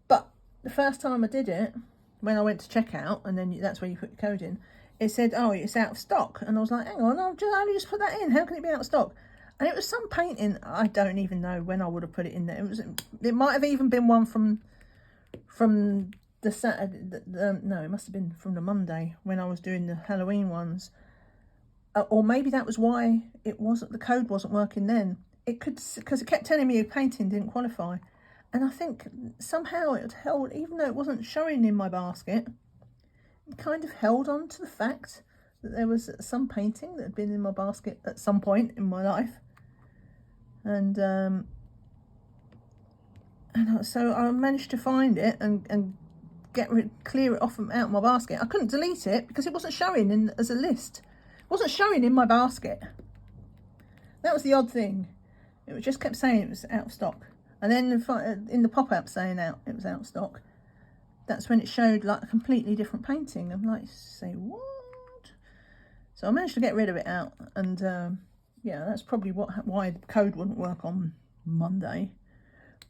But the first time I did it, when I went to checkout, and then that's where you put your code in, it said, oh, it's out of stock. And I was like, hang on, I've only just put that in. How can it be out of stock? And it was some painting, I don't even know when I would have put it in there. It might have even been one from the Saturday, no, it must have been from the Monday when I was doing the Halloween ones. Or maybe that was why the code wasn't working then. It could, because it kept telling me a painting didn't qualify. And I think somehow it held, even though it wasn't showing in my basket, it kind of held on to the fact that there was some painting that had been in my basket at some point in my life. And so I managed to find it and clear it off out of my basket. I couldn't delete it because it wasn't showing in as a list. It wasn't showing in my basket. That was the odd thing. It just kept saying it was out of stock. And then in the pop-up saying it was out of stock, that's when it showed like a completely different painting. I'm like, say what? So I managed to get rid of it out, and yeah, that's probably why the code wouldn't work on Monday.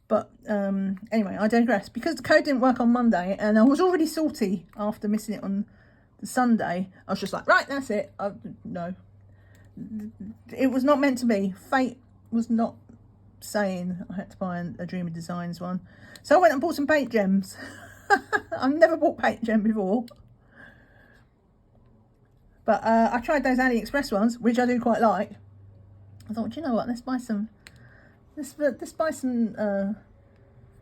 But anyway, I digress. Because the code didn't work on Monday, and I was already salty after missing it on the Sunday, I was just like, right, that's it. No, it was not meant to be. Fate was not saying I had to buy a Dream of Designs one. So I went and bought some paint gems. I've never bought paint gem before. But I tried those AliExpress ones, which I do quite like. I thought, you know what, let's buy some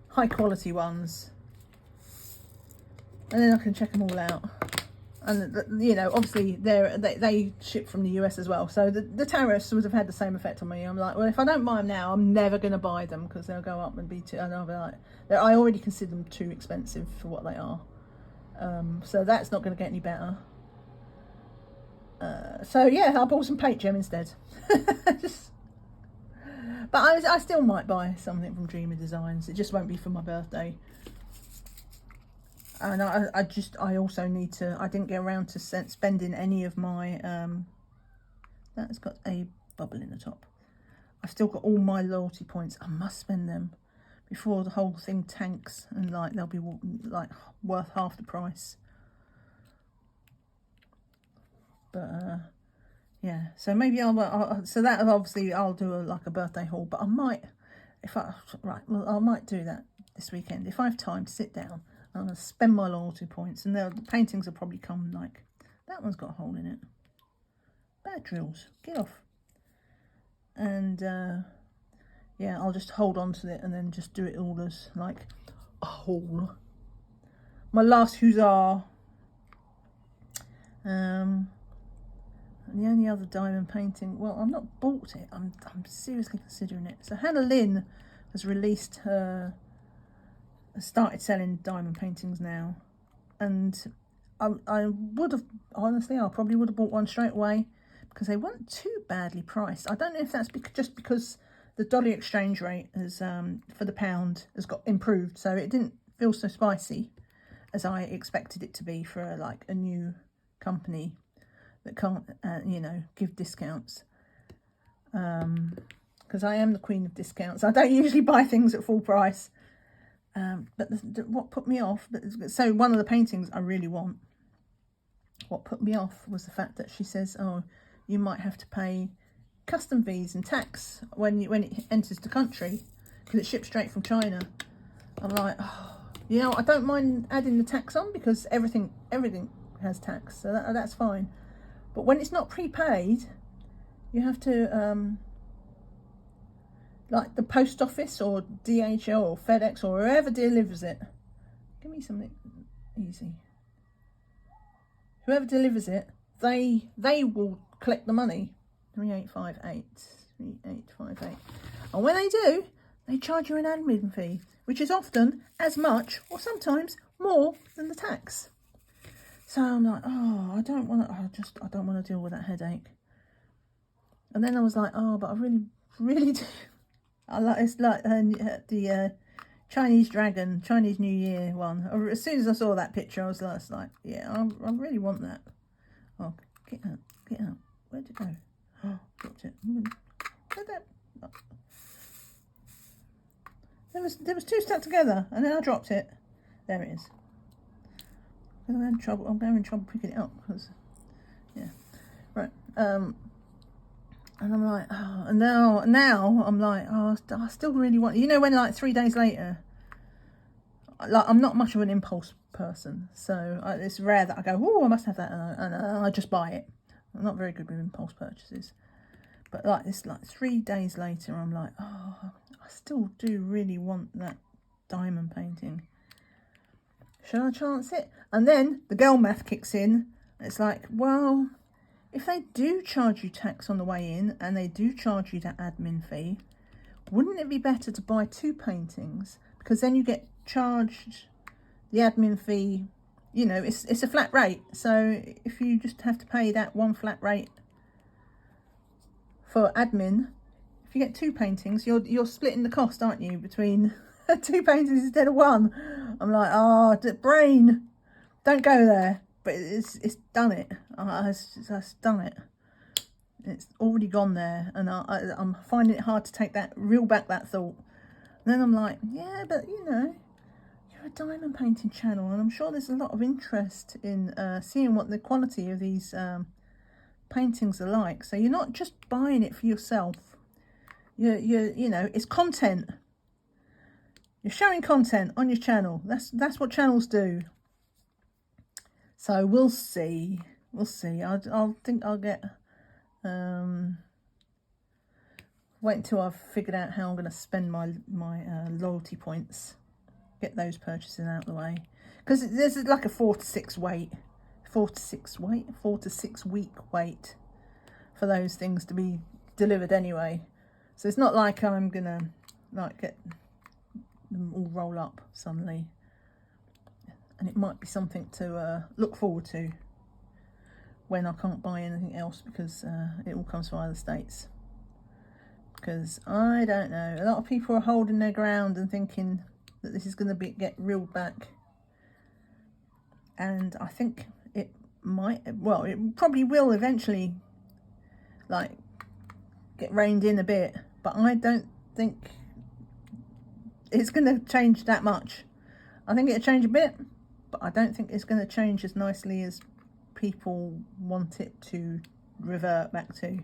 high quality ones. And then I can check them all out. And, you know, obviously they ship from the US as well. So the tariffs would have had the same effect on me. I'm like, well, if I don't buy them now, I'm never going to buy them because they'll go up and be too, and I'll be like, I already consider them too expensive for what they are. So that's not going to get any better. So yeah, I bought some paint gem instead. But I still might buy something from Dream of Designs. It just won't be for my birthday. And I also need to, I didn't get around to spending any of my, that's got a bubble in the top. I've still got all my loyalty points. I must spend them before the whole thing tanks and like they'll be like worth half the price. But yeah, so maybe I'll so that obviously I'll do like a birthday haul, but I might, I might do that this weekend if I have time to sit down. I'm going to spend my loyalty points, and the paintings will probably come like, that one's got a hole in it. Bad drills, get off. And yeah, I'll just hold on to it and then just do it all as like a haul. My last huzzah. And the only other diamond painting, well, I've not bought it. I'm seriously considering it. So Hannah Lynn has released her, started selling diamond paintings now, and I would have, honestly, I probably would have bought one straight away because they weren't too badly priced. I don't know if that's just because the dollar exchange rate has for the pound has got improved, so it didn't feel so spicy as I expected it to be for like a new company that can't you know, give discounts, because I am the queen of discounts. I don't usually buy things at full price. But what put me off, so one of the paintings I really want, what put me off was the fact that she says, oh, you might have to pay custom fees and tax when it enters the country because it ships straight from China. I'm like, oh, you know, I don't mind adding the tax on because everything has tax, so that's fine. But when it's not prepaid, you have to like the post office or DHL or FedEx or whoever delivers it. Give me something easy. Whoever delivers it, they will collect the money. 3858, 3858. And when they do, they charge you an admin fee, which is often as much or sometimes more than the tax. So I'm like, oh, I don't want to deal with that headache. And then I was like, oh, but I really do. It's like the Chinese dragon, Chinese New Year one. As soon as I saw that picture, I was like, yeah, I really want that. Oh, get out. Where'd it go? Oh, dropped it. Where'd that? Oh. There was two stuck together, and then I dropped it. There it is. I'm having trouble picking it up because, yeah, right. And I'm like, oh, and now I'm like, oh, I still really want, you know, when like 3 days later, like I'm not much of an impulse person, so it's rare that I go, oh, I must have that, and I just buy it. I'm not very good with impulse purchases, but like this, like 3 days later, I'm like, oh, I still do really want that diamond painting. Shall I chance it? And then the girl math kicks in. It's like, well, if they do charge you tax on the way in and they do charge you that admin fee, wouldn't it be better to buy 2 paintings? Because then you get charged the admin fee, you know, it's a flat rate. So if you just have to pay that one flat rate for admin, if you get 2 paintings, you're splitting the cost, aren't you, between 2 paintings instead of 1. I'm like, oh, brain, don't go there. But it's done it. It's done it. It's already gone there, and I'm finding it hard to reel back that thought. And then I'm like, yeah, but you know, you're a diamond painting channel, and I'm sure there's a lot of interest in seeing what the quality of these paintings are like. So you're not just buying it for yourself. You know, it's content. You're showing content on your channel. That's what channels do. So we'll see. We'll see. I'll think I'll get wait until I've figured out how I'm going to spend my loyalty points. Get those purchases out of the way, because there's like a 4 to 6 week wait for those things to be delivered anyway. So it's not like I'm gonna like get them all roll up suddenly, and it might be something to look forward to when I can't buy anything else, because it all comes via the States. Because I don't know, a lot of people are holding their ground and thinking that this is going to get reeled back, and I think it might, well, it probably will eventually like get reined in a bit, but I don't think it's going to change that much. I think it'll change a bit, but I don't think it's going to change as nicely as people want it to revert back to.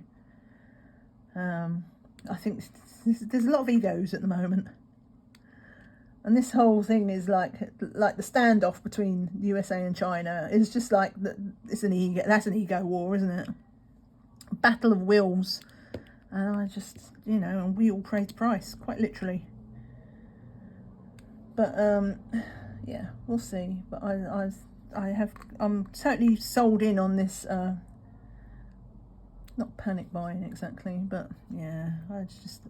I think there's a lot of egos at the moment, and this whole thing is like the standoff between the USA and China is just like it's an ego. That's an ego war, isn't it? Battle of wills, and I just, you know, and we all pay the price, quite literally. But yeah, we'll see. But I'm totally sold in on this. Not panic buying exactly, but yeah,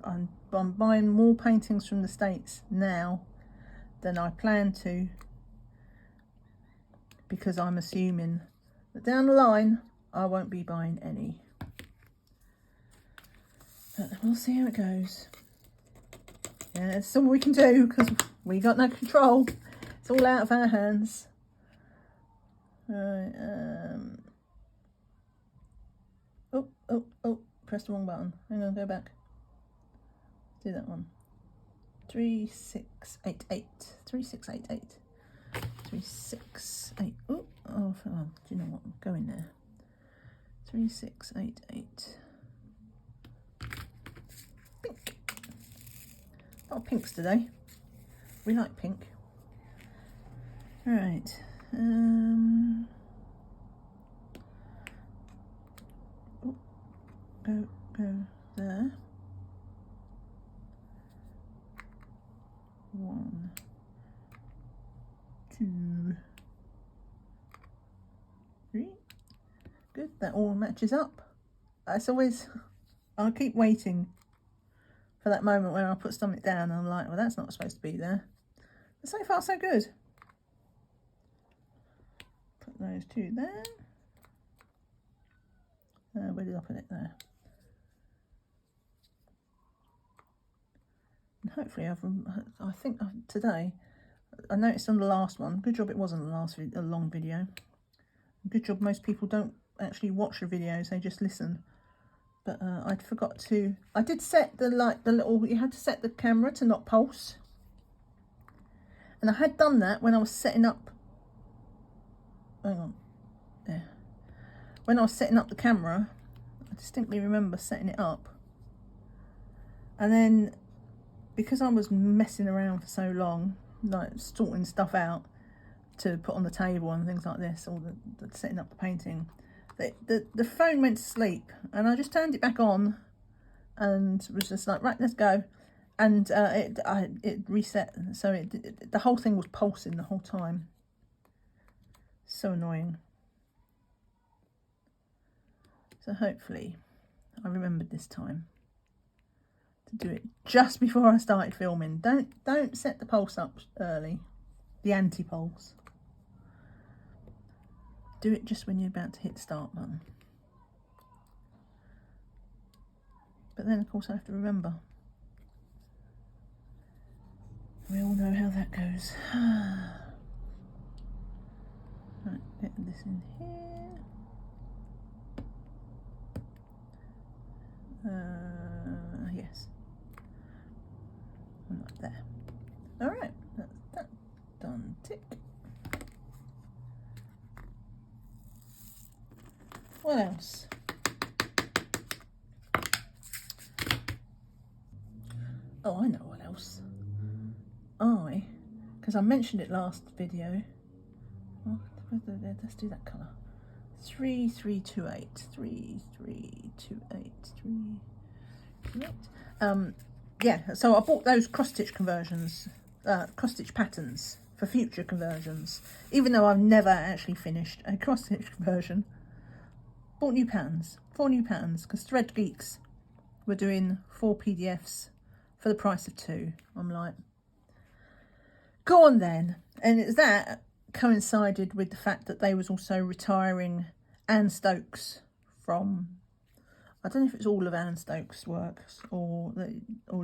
I'm buying more paintings from the States now than I plan to, because I'm assuming that down the line I won't be buying any. But we'll see how it goes. Yeah, it's something we can do, because we got no control. It's all out of our hands. Right, oh, pressed the wrong button. Hang on, go back. Do that one. 3688. 3688. 3688. Oh, do you know what? Go in there. 3688. Pink. A lot of pinks today. We like pink. Right. Go there. 1, 2, 3. Good, that all matches up. It's always, I'll keep waiting for that moment where I put something down and I'm like, well, that's not supposed to be there. But so far, so good. Put those 2 there. Where did I put it? There. And hopefully I think today, I noticed on the last one, good job it wasn't the last a long video. Good job most people don't actually watch the videos, they just listen. But I forgot to, I did set the little, you had to set the camera to not pulse. And I had done that when I was setting up, hang on, there. When I was setting up the camera, I distinctly remember setting it up. And then, because I was messing around for so long, like sorting stuff out to put on the table and things like this, or the setting up the painting, the phone went to sleep, and I just turned it back on and was just like, right, let's go. And it reset, so the whole thing was pulsing the whole time. So annoying. So hopefully I remembered this time to do it just before I started filming. Don't set the pulse up early. the anti-pulse. Do it just when you're about to hit the start button. But then of course I have to remember. We all know how that goes. Right, get this in here. Yes. And like there. Alright, that's that done. Tick. What else? Oh, I know what else. Because I mentioned it last video. Oh, let's do that colour. 3328. 3328. 328. Yeah, so I bought those cross-stitch conversions, cross-stitch patterns for future conversions. Even though I've never actually finished a cross-stitch conversion. Bought new patterns, 4 new patterns, because Thread Geeks were doing 4 PDFs for the price of 2. I'm like, go on then. And it's that coincided with the fact that they was also retiring Anne Stokes from, I don't know if it's all of Anne Stokes' works or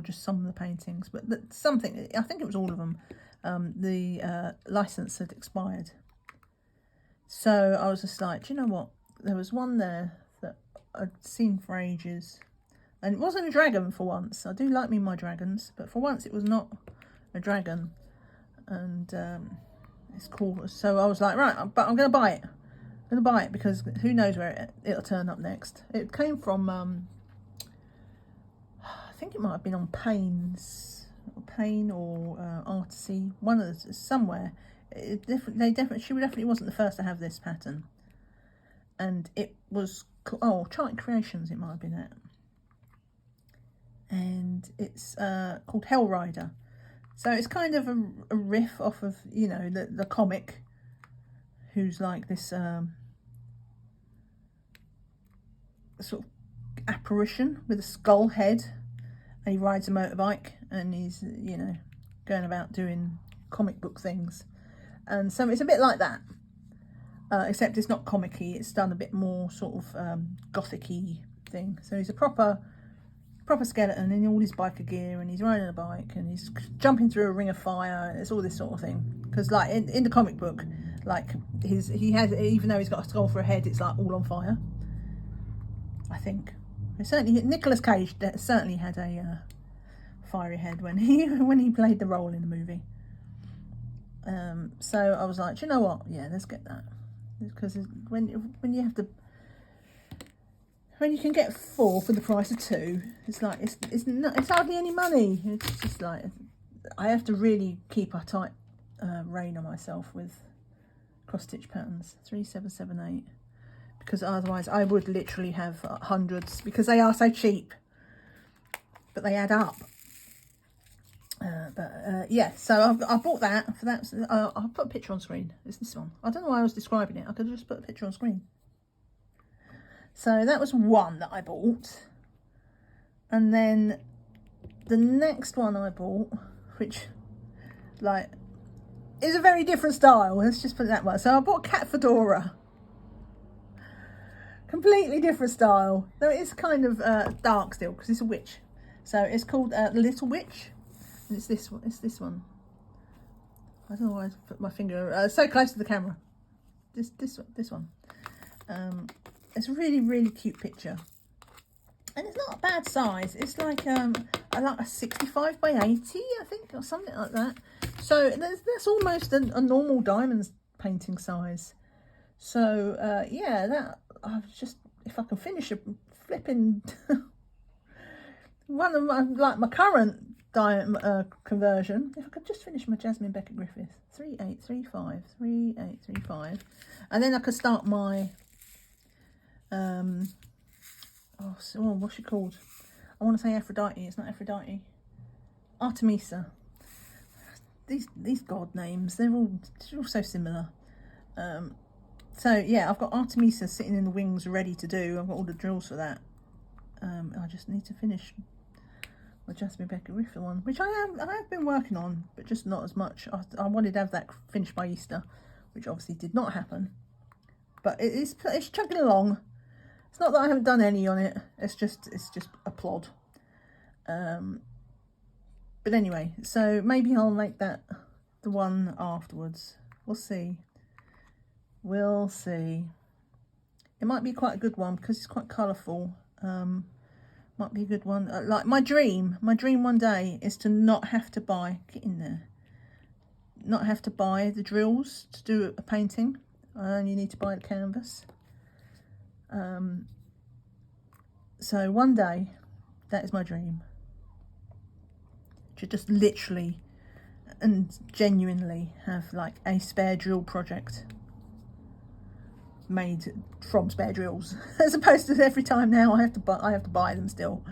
just some of the paintings, but something, I think it was all of them. The license had expired. So I was just like, do you know what? There was one there that I'd seen for ages. And it wasn't a dragon for once. I do like me my dragons, but for once it was not a dragon. And it's cool. So I was like, right, but I'm going to buy it. I'm going to buy it because who knows where it'll turn up next. It came from, I think it might have been on Pain or Artsy, one of the, somewhere. She definitely wasn't the first to have this pattern. And it was, oh, Charting Creations it might have been at. And it's called Hell Rider. So it's kind of a riff off of, you know, the comic, who's like this sort of apparition with a skull head, and he rides a motorbike, and he's, you know, going about doing comic book things. And so it's a bit like that, except it's not comic-y, it's done a bit more sort of gothic-y thing. So he's a proper skeleton in all his biker gear, and he's riding a bike, and he's jumping through a ring of fire, and it's all this sort of thing. Because like in the comic book, like he has, even though he's got a skull for a head, it's like all on fire. I think certainly Nicolas Cage certainly had a fiery head when he played the role in the movie. So I was like, do you know what? Yeah, let's get that, because when you have to. When you can get 4 for the price of 2, it's like it's hardly any money. It's just like I have to really keep a tight rein on myself with cross stitch patterns. 3778, because otherwise I would literally have hundreds, because they are so cheap, but they add up. Yeah, so I bought that for that. I'll put a picture on screen. It's this one. I don't know why I was describing it. I could have just put a picture on screen. So that was one that I bought. And then the next one I bought, which like is a very different style. Let's just put it that way. So I bought Cat Fedora. Completely different style. Though it is kind of dark still, because it's a witch. So it's called The Little Witch. And it's this one. It's this one. I don't know why I put my finger so close to the camera. This one. It's a really, really cute picture, and it's not a bad size. It's like I like a 65 by 80, I think, or something like that. So that's almost a normal diamonds painting size. So yeah, that I've just, if I can finish a flipping one of my current diamond conversion, if I could just finish my Jasmine Beckett Griffith 3835, and then I could start my what's she called? I want to say Aphrodite. It's not Aphrodite. Artemisa. These god names, they're all so similar. So yeah, I've got Artemisa sitting in the wings ready to do. I've got all the drills for that. I just need to finish the Jasmine Becker Riffer one, which I have been working on, but just not as much. I wanted to have that finished by Easter, which obviously did not happen. But it's chugging along. It's not that I haven't done any on it. It's just a plod. But anyway, so maybe I'll make that the one afterwards. We'll see. We'll see. It might be quite a good one because it's quite colourful. Might be a good one. Like my dream one day is to not have to buy, get in there, not have to buy the drills to do a painting. I only need to buy the canvas. So one day, that is my dream. To just literally and genuinely have like a spare drill project made from spare drills, as opposed to every time now I have to buy them still.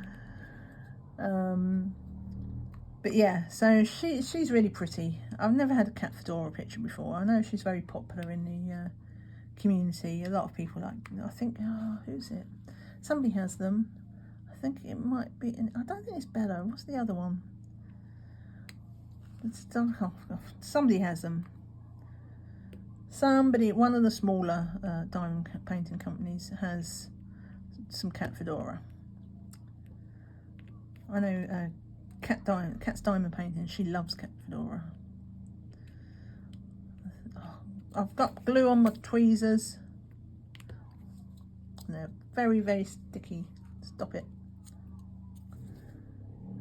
But yeah, so she's really pretty. I've never had a cat fedora picture before. I know she's very popular in the community. A lot of people like, I think, who's it? Somebody has them. I think it might be, I don't think it's Bella. What's the other one? Somebody has them. One of the smaller diamond painting companies has some cat fedora. I know Cat's diamond painting. She loves cat fedora. I've got glue on my tweezers. They're very, very sticky. Stop it.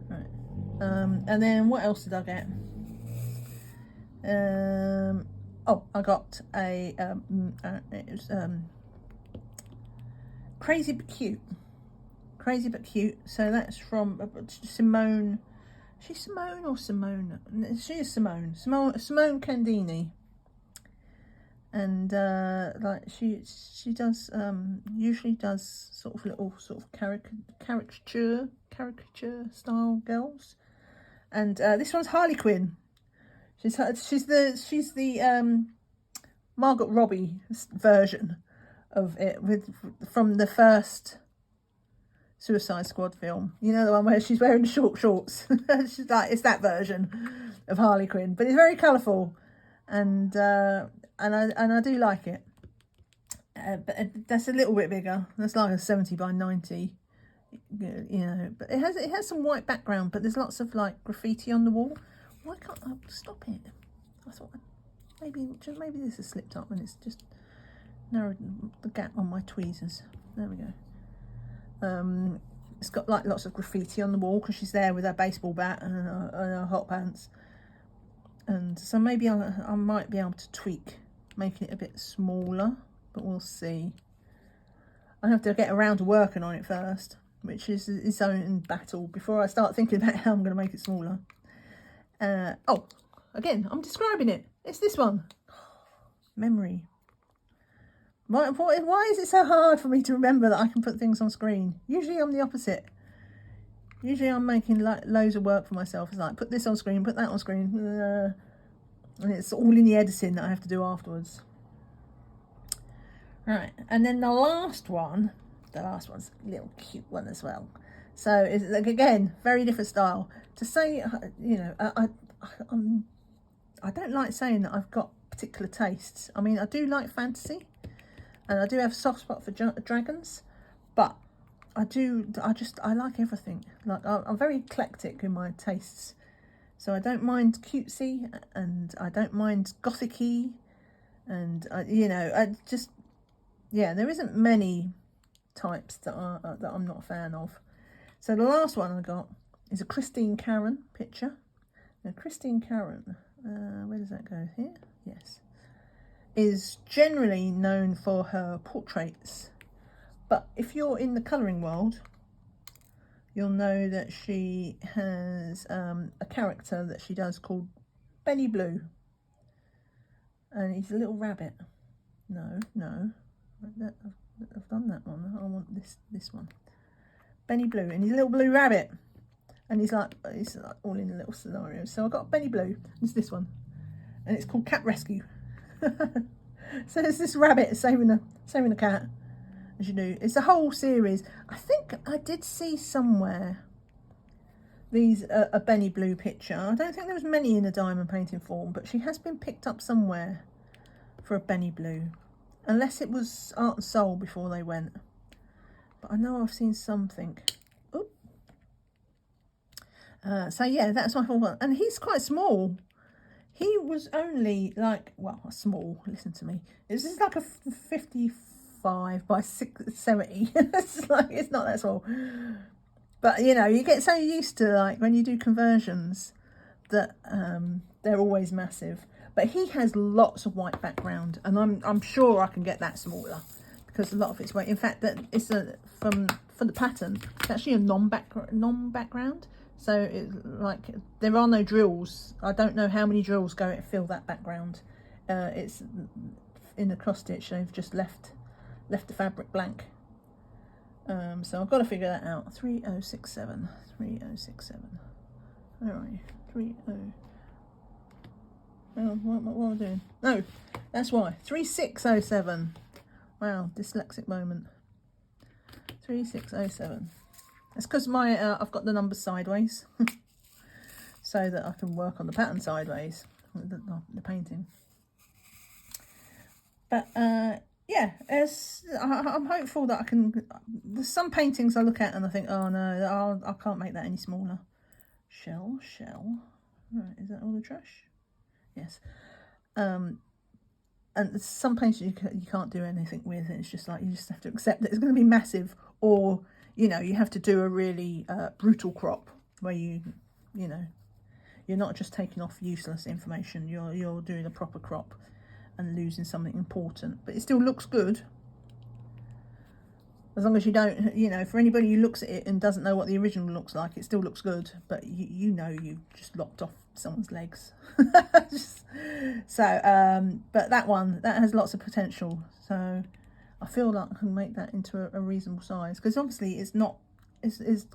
Right. And then what else did I get? Oh, I got a it was Crazy but Cute. Crazy but Cute. So that's from Simone. She's Simone or Simone? She is Simone. Simone Candini. And like she does usually does sort of little sort of caricature style girls. And this one's Harley Quinn. She's the Margot Robbie version of it from the first Suicide Squad film. You know, the one where she's wearing the short shorts. She's like, it's that version of Harley Quinn, but it's very colourful, and I do like it. But that's a little bit bigger. That's like a 70 by 90. You know, but it has some white background, but there's lots of like graffiti on the wall. Why can't I stop it? I thought maybe this has slipped up and it's just narrowed the gap on my tweezers. There we go. It's got like lots of graffiti on the wall because she's there with her baseball bat and her hot pants. And so maybe I might be able to tweak making it a bit smaller, but we'll see. I have to get around to working on it first, which is its own battle before I start thinking about how I'm going to make it smaller. Oh, again, I'm describing it. It's this one. Memory. Why is it so hard for me to remember that I can put things on screen? Usually I'm the opposite. Usually I'm making like loads of work for myself. It's like, put this on screen, put that on screen. And it's all in the editing that I have to do afterwards. Right, and then the last one's a little cute one as well. So it's like, again, very different style. To say, you know, I don't like saying that I've got particular tastes. I mean, I do like fantasy, and I do have a soft spot for dragons, but I like everything. Like I'm very eclectic in my tastes. So I don't mind cutesy, and I don't mind gothic-y, and you know, there isn't many types that I'm not a fan of. So the last one I got is a Christine Karen picture. Now Christine Karen, where does that go? Here? Yes. Is generally known for her portraits. But if you're in the colouring world, you'll know that she has a character that she does called Benny Blue. And he's a little rabbit. No. I've done that one. I want this one. Benny Blue, and he's a little blue rabbit, and he's like all in a little scenario. So I've got Benny Blue. It's this one, and it's called Cat Rescue. So it's this rabbit saving the cat, as you do. It's a whole series. I think I did see somewhere These are a Benny Blue picture. I don't think there was many in a diamond painting form, but she has been picked up somewhere for a Benny Blue. Unless it was Art and Soul before they went. But I know I've seen something. Oop. So yeah, that's my whole one. And he's quite small. He was only like, well, small, listen to me. This is like a 55 by 70. It's not that small. But, you know, you get so used to, like, when you do conversions that they're always massive. But he has lots of white background, and I'm sure I can get that smaller because a lot of it's white. In fact, that it's for the pattern, it's actually a non-background. So it's like there are no drills. I don't know how many drills go to fill that background. It's in the cross stitch. They've just left the fabric blank. So I've got to figure that out. 3067. 3067. Where are you? 30. Oh, what am I doing? No, that's why. 3607. Wow, dyslexic moment. 3607. It's because my I've got the numbers sideways, so that I can work on the pattern sideways, the painting. But yeah, I'm hopeful that I can. There's some paintings I look at and I think, oh no, I can't make that any smaller. Shell. Right, is that all the trash? Yes. And some paintings you can't do anything with. It's just like you just have to accept that it's going to be massive, or you know, you have to do a really brutal crop where you know, you're not just taking off useless information. You're doing a proper crop and losing something important, but it still looks good. As long as you don't, you know, for anybody who looks at it and doesn't know what the original looks like, it still looks good, but you know you just lopped off someone's legs. So, but that one, that has lots of potential. So I feel like I can make that into a reasonable size, because obviously it's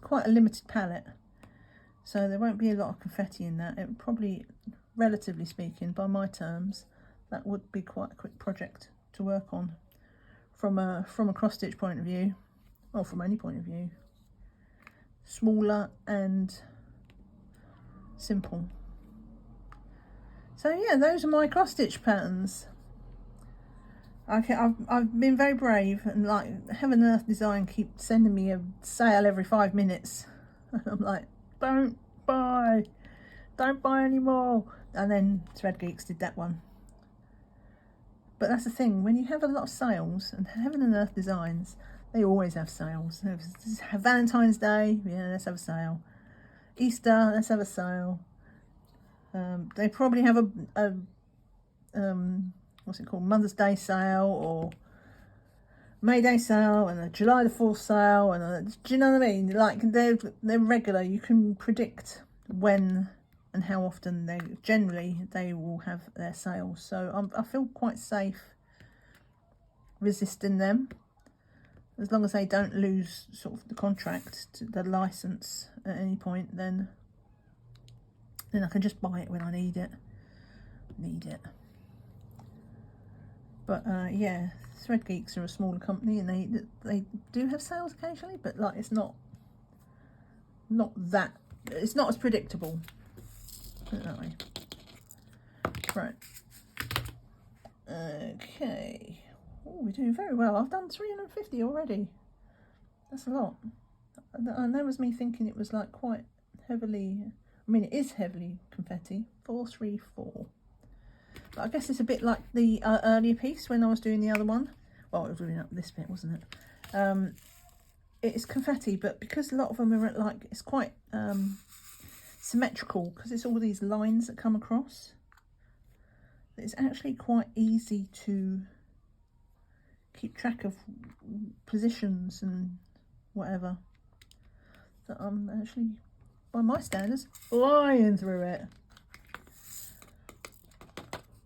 quite a limited palette. So there won't be a lot of confetti in that. It would probably, relatively speaking, by my terms, that would be quite a quick project to work on from a cross stitch point of view, or from any point of view. Smaller and simple. So yeah, those are my cross stitch patterns. I've been very brave, and like Heaven and Earth Design keep sending me a sale every 5 minutes. And I'm like, don't buy anymore. And then Thread Geeks did that one. But that's the thing, when you have a lot of sales, and Heaven and Earth Designs, they always have sales. Have Valentine's Day, yeah, let's have a sale. Easter, let's have a sale. They probably have a what's it called, Mother's Day sale, or May Day sale, and a July the 4th sale, and do you know what I mean? Like they're regular. You can predict when and how often they will have their sales. So I feel quite safe resisting them, as long as they don't lose sort of the contract, the license at any point. Then I can just buy it when I need it. But yeah, Thread Geeks are a smaller company, and they do have sales occasionally, but like it's not as predictable. Put it that way. Right. Okay. Oh, we're doing very well. I've done 350 already. That's a lot. And that was me thinking it was like quite heavily. I mean, it is heavily confetti. 434. But I guess it's a bit like the earlier piece when I was doing the other one. Well, it was doing up this bit, wasn't it? It's confetti, but because a lot of them are like, it's quite symmetrical, because it's all these lines that come across. It's actually quite easy to keep track of positions and whatever. That I'm actually, by my standards, flying through it.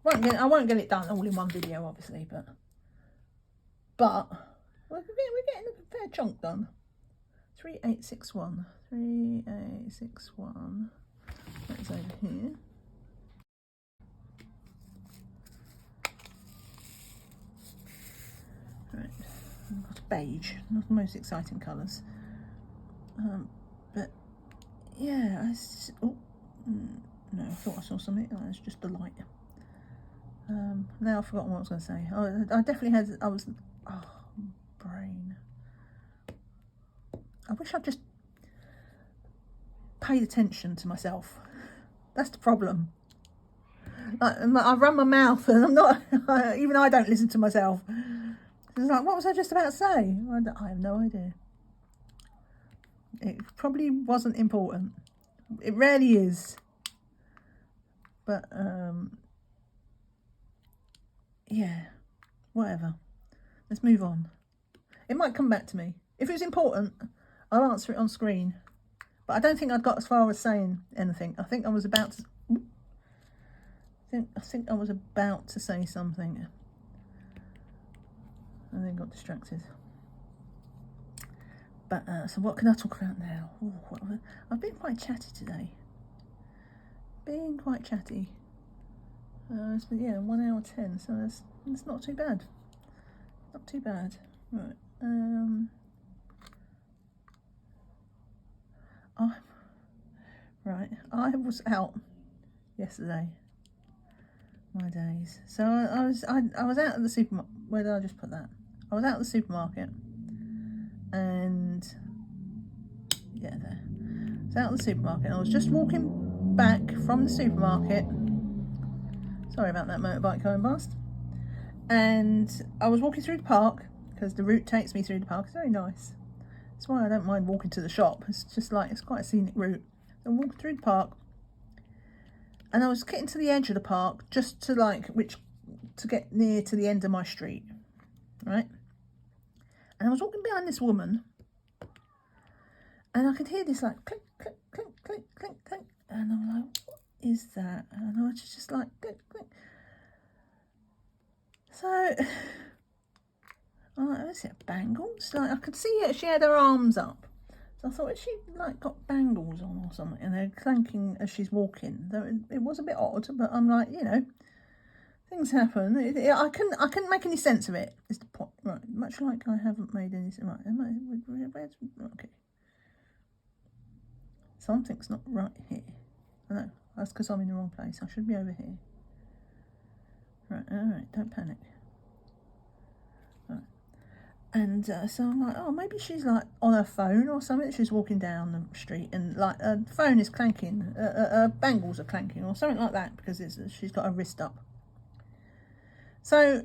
I won't get it done all in one video, obviously, but we're getting a fair chunk done. 3861. 3861. That's over here. Right, I've got beige, not the most exciting colours, but yeah, oh, no, I thought I saw something. Oh, it's just the light. Now I've forgotten what I was going to say. I definitely had, oh, brain. I wish I'd just paid attention to myself. That's the problem. Like, I run my mouth and I'm not, even I don't listen to myself. It's like, what was I just about to say? I have no idea. It probably wasn't important. It rarely is. But, yeah, whatever. Let's move on. It might come back to me. If it was important, I'll answer it on screen. But I don't think I got as far as saying anything. I think I was about to... I think I was about to say something. And then got distracted. But, so what can I talk about now? Ooh, I've been quite chatty today. Being quite chatty. It's been, yeah, 1 hour 10, so it's not too bad. Not too bad. Right. I was out yesterday. My days. So I was out at the supermarket. Where did I just put that? I was out at the supermarket, and yeah, there. I was out at the supermarket. And I was just walking back from the supermarket. Sorry about that motorbike going past. And I was walking through the park because the route takes me through the park. It's very nice. That's why I don't mind walking to the shop. It's just like, it's quite a scenic route. So I walked through the park, and I was getting to the edge of the park just to to get near to the end of my street, right? And I was walking behind this woman, and I could hear this like clink, clink, clink, clink, clink, clink, and I'm like, what is that? And I was just like, clink, clink. So I'm like, is it bangles? Like, I could see it. She had her arms up. So I thought, has she like got bangles on or something? And they're clanking as she's walking. Though it was a bit odd, but I'm like, you know, things happen. I couldn't make any sense of it. Is the point, right? Much like I haven't made any sense. Right? Okay. Something's not right here. I know. That's because I'm in the wrong place. I should be over here. Right. All right. Don't panic. Right. And so I'm like, oh, maybe she's like on her phone or something. She's walking down the street and like her phone is clanking, her bangles are clanking or something like that because she's got her wrist up. So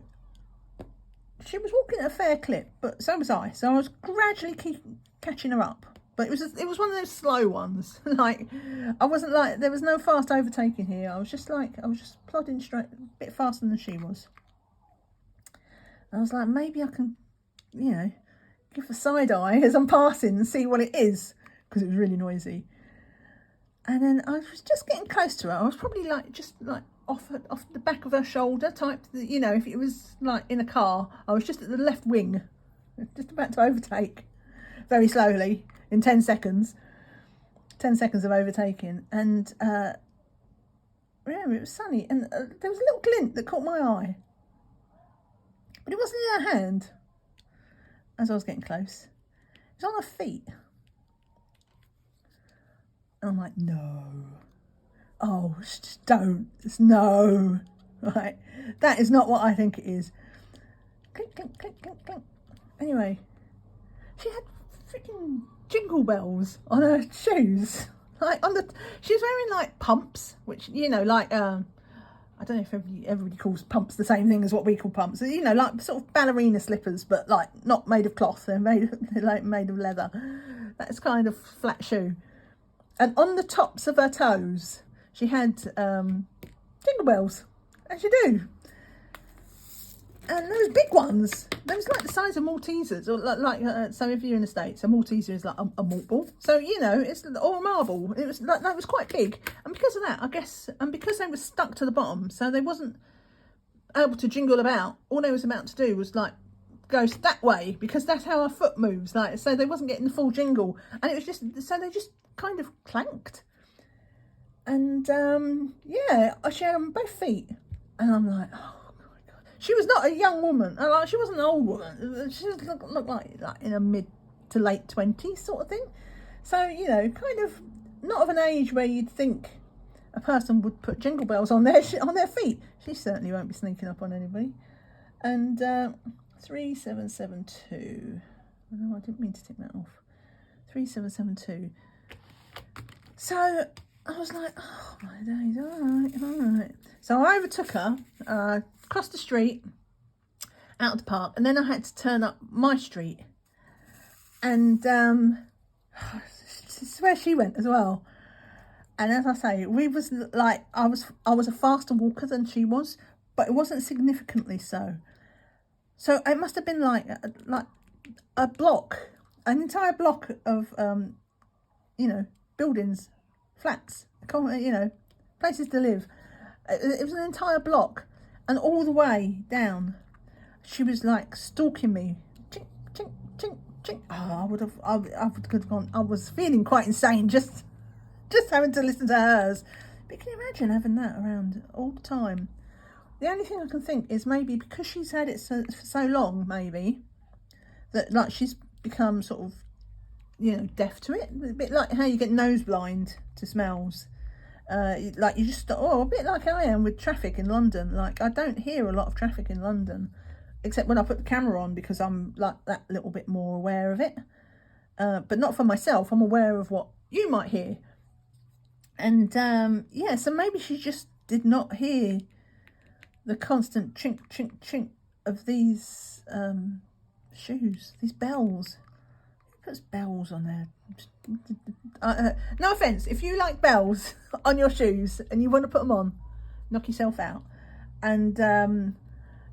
she was walking at a fair clip, but so was I. So I was gradually catching her up. But it was one of those slow ones. Like, I wasn't like, there was no fast overtaking here. I was just plodding straight, a bit faster than she was. And I was like, maybe I can, you know, give a side eye as I'm passing and see what it is, because it was really noisy. And then I was just getting close to her. I was probably like, just like off the back of her shoulder type, you know, if it was like in a car, I was just at the left wing, just about to overtake very slowly in 10 seconds. 10 seconds of overtaking. And yeah, it was sunny. And there was a little glint that caught my eye. But it wasn't in her hand as I was getting close. It was on her feet. And I'm like, no. Oh, just don't. Just no. Right. That is not what I think it is. Clink, clink, clink, clink, clink. Anyway, she had freaking jingle bells on her shoes. Like she was wearing like pumps, which, you know, like, I don't know if everybody calls pumps the same thing as what we call pumps. You know, like sort of ballerina slippers, but like not made of cloth. They're made of leather. That's kind of flat shoe. And on the tops of her toes, she had jingle bells, as you do. And those big ones, they was like the size of Maltesers, or so if you're in the States, a Malteser is like a malt ball. So, you know, it's or a marble. It was like, that was quite big. And because of that, I guess, and because they were stuck to the bottom, so they wasn't able to jingle about, all they was about to do was like go that way, because that's how our foot moves. Like, so they wasn't getting the full jingle. And it was just, so they just kind of clanked. And yeah, she had them on both feet. And I'm like, oh. She was not a young woman. Like, she wasn't an old woman. She looked like in her mid to late 20s sort of thing. So, you know, kind of not of an age where you'd think a person would put jingle bells on their feet. She certainly won't be sneaking up on anybody. And 3772. No, I didn't mean to tick that off. 3772. So I was like, oh my days, all right. So I overtook her, across the street, out of the park, and then I had to turn up my street. And this is where she went as well. And as I say, we was like, I was a faster walker than she was, but it wasn't significantly so. So it must have been like a block, an entire block of you know, buildings, flats, you know, places to live. It was an entire block, and all the way down, she was like stalking me. Chink, chink, chink, chink. Oh, I would have gone. I was feeling quite insane just having to listen to hers. But can you imagine having that around all the time? The only thing I can think is maybe because she's had it for so long, maybe that like she's become sort of, you know, deaf to it. A bit like how you get nose blind to smells. Like you just, a bit like I am with traffic in London. Like I don't hear a lot of traffic in London, except when I put the camera on, because I'm like that little bit more aware of it. But not for myself. I'm aware of what you might hear. And yeah, so maybe she just did not hear the constant chink, chink, chink of these shoes, these bells. Who puts bells on there? No offence, if you like bells on your shoes and you want to put them on, knock yourself out. And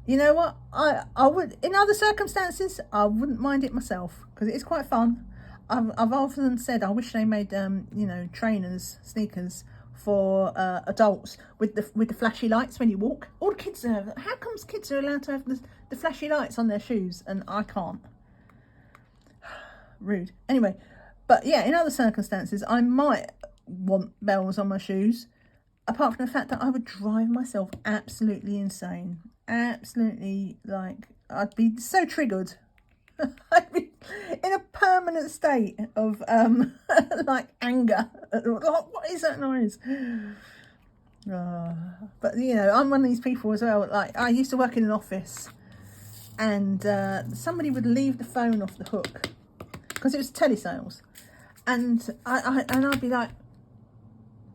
you know what? I would, in other circumstances, I wouldn't mind it myself, because it is quite fun. I've often said I wish they made you know, trainers, sneakers for adults with the flashy lights when you walk. All the kids have. How comes kids are allowed to have the flashy lights on their shoes and I can't? Rude. Anyway, but yeah, in other circumstances, I might want bells on my shoes. Apart from the fact that I would drive myself absolutely insane. Absolutely, like, I'd be so triggered. I'd be in a permanent state of like anger. What is that noise? But you know, I'm one of these people as well. Like I used to work in an office, and somebody would leave the phone off the hook because it was telesales, and I'd be like,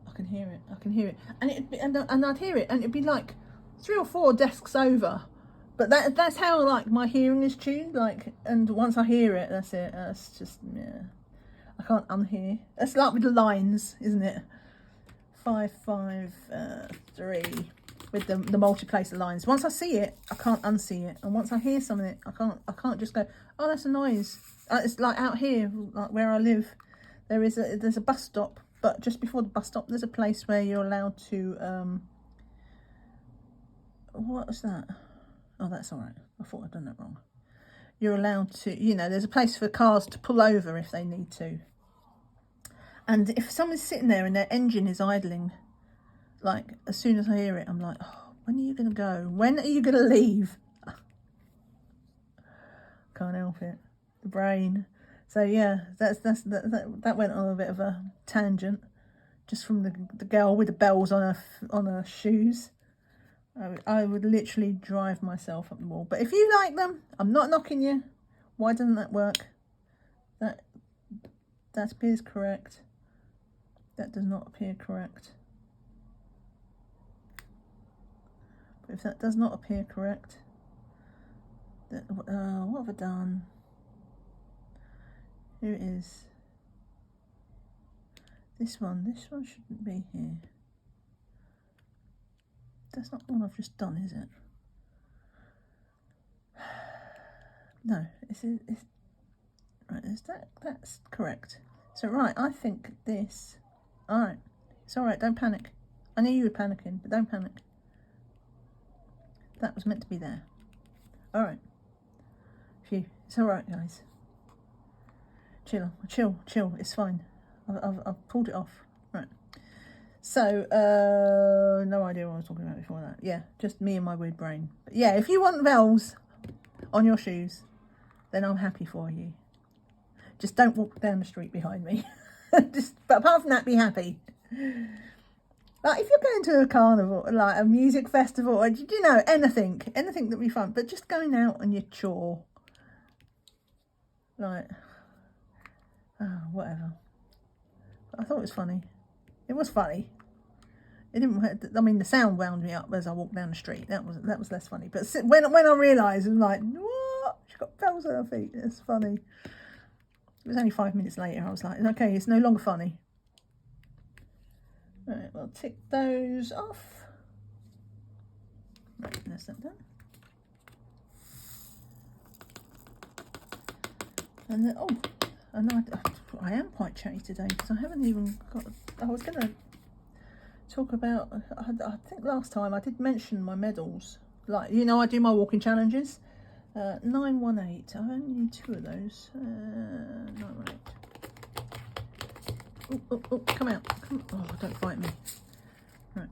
I can hear it, and it'd be, and I'd hear it, and it'd be like 3 or 4 desks over. But that's how like my hearing is tuned, like, and once I hear it, that's it. That's just, yeah, I can't unhear. That's like with the lines, isn't it? 5, 5, 3 with the multiplacer lines. Once I see it, I can't unsee it, and once I hear something, I can't just go, oh, that's a noise. It's like out here, like where I live, there's a bus stop, but just before the bus stop, there's a place where you're allowed to what was that? Oh, that's all right. I thought I'd done that wrong. You're allowed to, you know, there's a place for cars to pull over if they need to. And if someone's sitting there and their engine is idling, like, as soon as I hear it, I'm like, oh, when are you going to go? When are you going to leave? Can't help it. The brain. So, yeah, that went on a bit of a tangent, just from the girl with the bells on her shoes. I would literally drive myself up the wall. But if you like them, I'm not knocking you. Why doesn't that work? That appears correct. That does not appear correct. But if that does not appear correct, what have I done? Here it is. This one shouldn't be here. That's not the one I've just done, is it? No, it's right. That's correct. So right, I think this. All right, it's all right. Don't panic. I knew you were panicking, but don't panic. That was meant to be there. All right. Phew. It's all right, guys. Chill. It's fine. I've pulled it off. Right. So, no idea what I was talking about before that. Yeah, just me and my weird brain. But yeah, if you want bells on your shoes, then I'm happy for you. Just don't walk down the street behind me. But apart from that, be happy. Like if you're going to a carnival, like a music festival, or you know, anything that would be fun. But just going out on your chore, like, oh, whatever. I thought it was funny. It was funny. It didn't. I mean, the sound wound me up as I walked down the street. That was less funny. But when I realised, I'm like, what? She got bells on her feet. It's funny. It was only 5 minutes later. I was like, okay, it's no longer funny. Right, we'll tick those off. Right, that's that done. And then, oh, and I am quite chatty today because I haven't even got. I was going to talk about. I think last time I did mention my medals. Like, you know, I do my walking challenges. 918. I only need 2 of those. 918. Oh, come out. Oh, don't fight me. Right.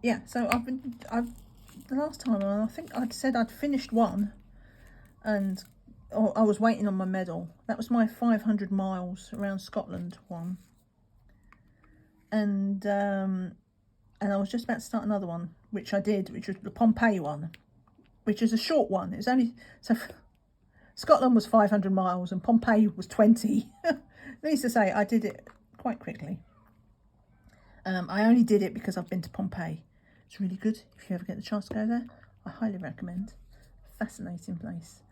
Yeah, so the last time, I think I'd said I'd finished one and I was waiting on my medal. That was my 500 miles around Scotland one. And I was just about to start another one, which I did, which was the Pompeii one, which is a short one. It was only, so Scotland was 500 miles and Pompeii was 20. Needless to say, I did it quite quickly. I only did it because I've been to Pompeii. It's really good. If you ever get the chance to go there, I highly recommend. Fascinating place.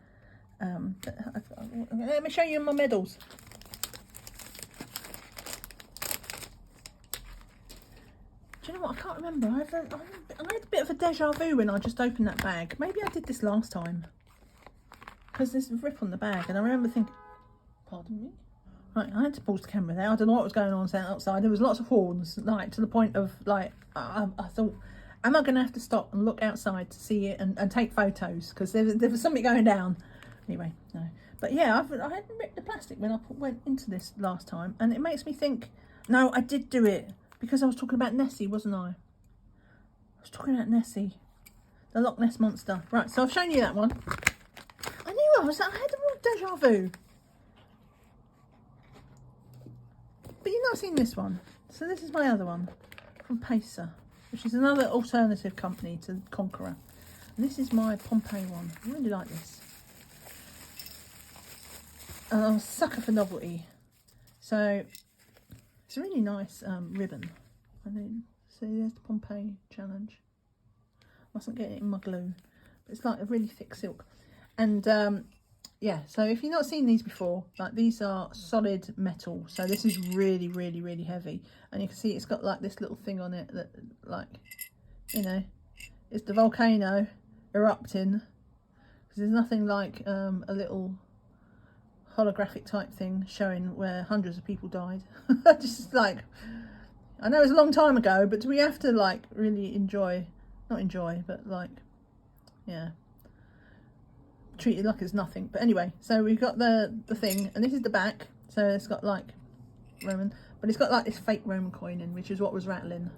Let me show you my medals. Do you know what? I can't remember. I had a bit of a deja vu when I just opened that bag. Maybe I did this last time. Because there's a rip on the bag. And I remember thinking, pardon me? Right, I had to pause the camera there. I don't know what was going on outside. There was lots of horns, like to the point of like, I thought, am I going to have to stop and look outside to see it and take photos? Because there was something going down. Anyway, no. But yeah, I had ripped the plastic when I went into this last time. And it makes me think, no, I did do it. Because I was talking about Nessie, wasn't I? I was talking about Nessie. The Loch Ness Monster. Right, so I've shown you that one. I knew I had a real deja vu. But you've not seen this one. So this is my other one. From Pacer. Which is another alternative company to Conqueror. And this is my Pompeii one. I really like this. And I'm a sucker for novelty. So it's a really nice ribbon. And then, see, there's the Pompeii challenge. Mustn't get it in my glue. But it's like a really thick silk. And yeah, so if you've not seen these before, like these are solid metal. So this is really, really, really heavy. And you can see it's got like this little thing on it that, like, you know, it's the volcano erupting. Because there's nothing like a little holographic type thing showing where hundreds of people died. Just like, I know it was a long time ago, but do we have to like really not enjoy, but like, yeah, treat it like it's nothing. But anyway, so we've got the thing, and this is the back. So it's got like Roman, but it's got like this fake Roman coin in, which is what was rattling.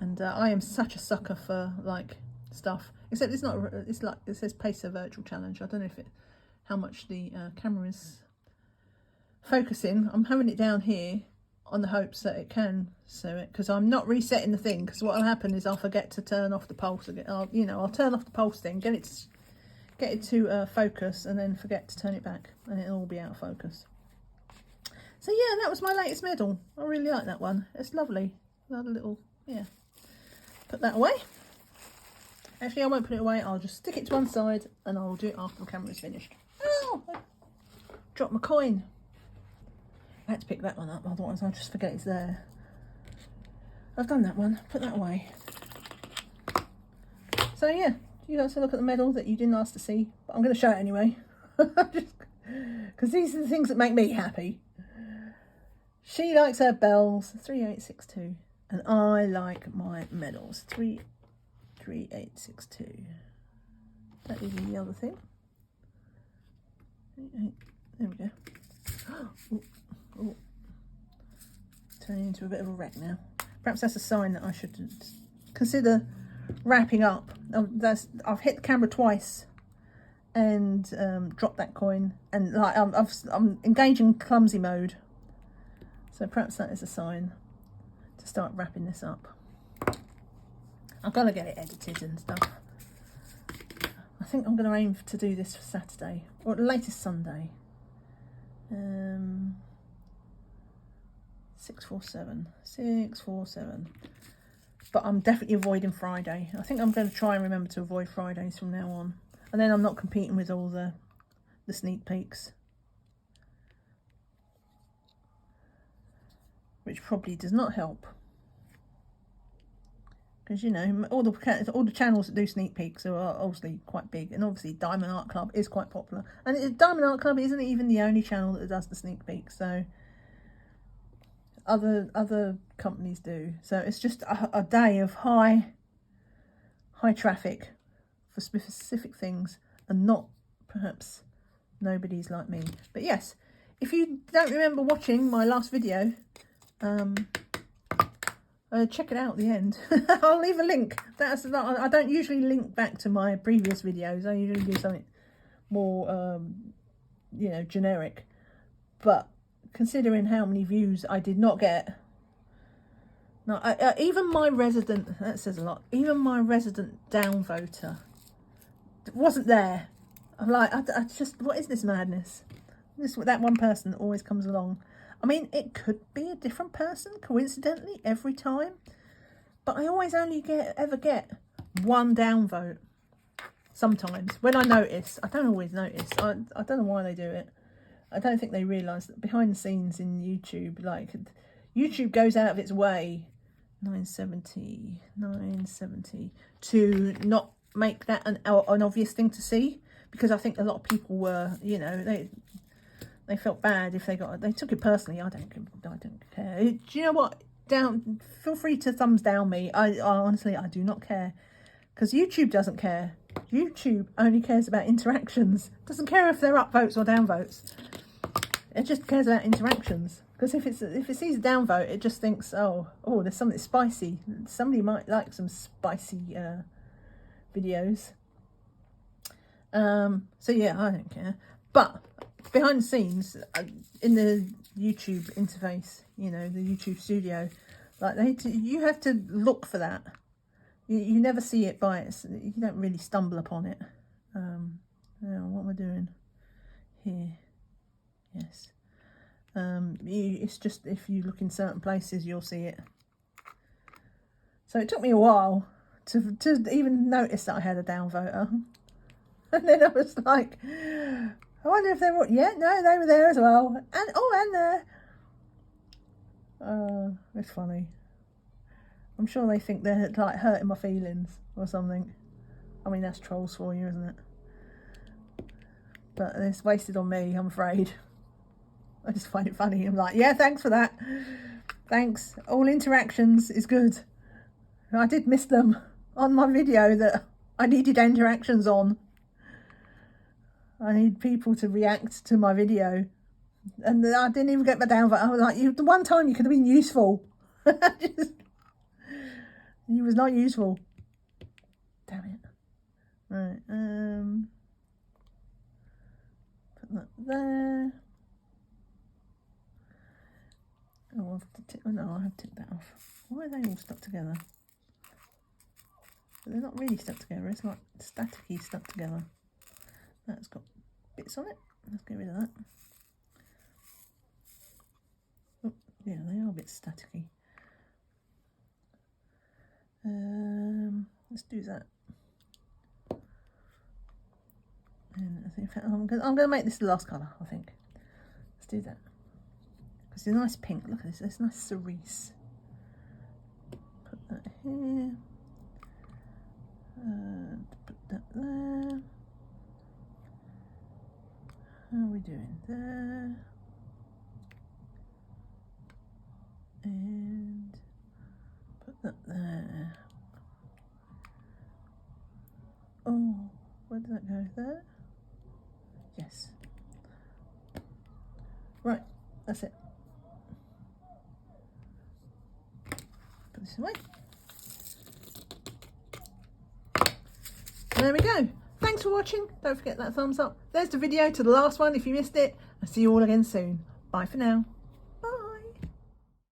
And I am such a sucker for like stuff, except it's not, it's like, it says Pacer Virtual Challenge. I don't know if how much the camera is focusing. I'm having it down here on the hopes that it can sew it, because I'm not resetting the thing, because what will happen is I'll forget to turn off the pulse again. I'll turn off the pulse thing, get it to focus, and then forget to turn it back, and it'll all be out of focus. So yeah, that was my latest medal. I really like that one. It's lovely. Another little, yeah. Put that away. Actually, I won't put it away. I'll just stick it to one side, and I'll do it after the camera is finished. Oh, I dropped my coin. I had to pick that one up, otherwise I'll just forget it's there. I've done that one. Put that away. So yeah, you guys have a look at the medal that you didn't ask to see, but I'm going to show it anyway. Because these are the things that make me happy. She likes her bells, 3862, and I like my medals, 33862. That is the other thing. There we go. Oh. Turning into a bit of a wreck now. Perhaps that's a sign that I should consider wrapping up. I've hit the camera twice and dropped that coin, and like I'm engaging clumsy mode. So perhaps that is a sign to start wrapping this up. I've got to get it edited and stuff. I think I'm going to aim to do this for Saturday, or at the latest Sunday. 647. But I'm definitely avoiding Friday. I think I'm going to try and remember to avoid Fridays from now on. And then I'm not competing with all the sneak peeks. Which probably does not help. Because, you know, all the channels that do sneak peeks are obviously quite big. And obviously Diamond Art Club is quite popular. And Diamond Art Club isn't even the only channel that does the sneak peeks. So other companies do. So it's just a day of high traffic for specific things, and not perhaps nobody's like me. But yes, if you don't remember watching my last video, check it out at the end. I'll leave a link. I don't usually link back to my previous videos. I usually do something more you know, generic. But considering how many views I did not get, no, even my resident, that says a lot, even my resident downvoter wasn't there. I'm like, I just, what is this madness? That one person that always comes along. I mean, it could be a different person, coincidentally, every time. But I always only ever get one downvote. Sometimes. When I notice. I don't always notice. I don't know why they do it. I don't think they realise that behind the scenes in YouTube, like, YouTube goes out of its way, 970, to not make that an obvious thing to see. Because I think a lot of people were, you know, they felt bad if they took it personally. I don't care. Do you know what? Feel free to thumbs down me. I honestly, I do not care, because YouTube doesn't care. YouTube only cares about interactions. Doesn't care if they're upvotes or downvotes. It just cares about interactions. Because if it sees a downvote, it just thinks, oh, there's something spicy. Somebody might like some spicy videos. So yeah, I don't care. But behind the scenes, in the YouTube interface, you know, the YouTube studio, like you have to look for that. You never see it by it. You don't really stumble upon it. Now what am I doing here? Yes. It's just, if you look in certain places, you'll see it. So it took me a while to even notice that I had a downvoter. And then I was like, I wonder if they were, yeah, no, they were there as well. And, and there. It's funny. I'm sure they think they're like hurting my feelings or something. I mean, that's trolls for you, isn't it? But it's wasted on me, I'm afraid. I just find it funny. I'm like, yeah, thanks for that. Thanks. All interactions is good. I did miss them on my video that I needed interactions on. I need people to react to my video. And I didn't even get my downvote. I was like, the one time you could have been useful. You was not useful. Damn it. Right. Put that there. Oh, no, I have to take that off. Why are they all stuck together? But they're not really stuck together. It's like staticky stuck together. That's got bits on it. Let's get rid of that. Oh, yeah, they are a bit staticky. Let's do that. And I think I'm going to make this the last colour, I think. Let's do that. Because it's a nice pink. Look at this. It's nice cerise. Put that here. And put that there. How are we doing there? And put that there. Oh, where did that go? There? Yes. Right, that's it. Put this away. And there we go. Thanks for watching. Don't forget that thumbs up. There's the video to the last one if you missed it. I'll see you all again soon. Bye for now.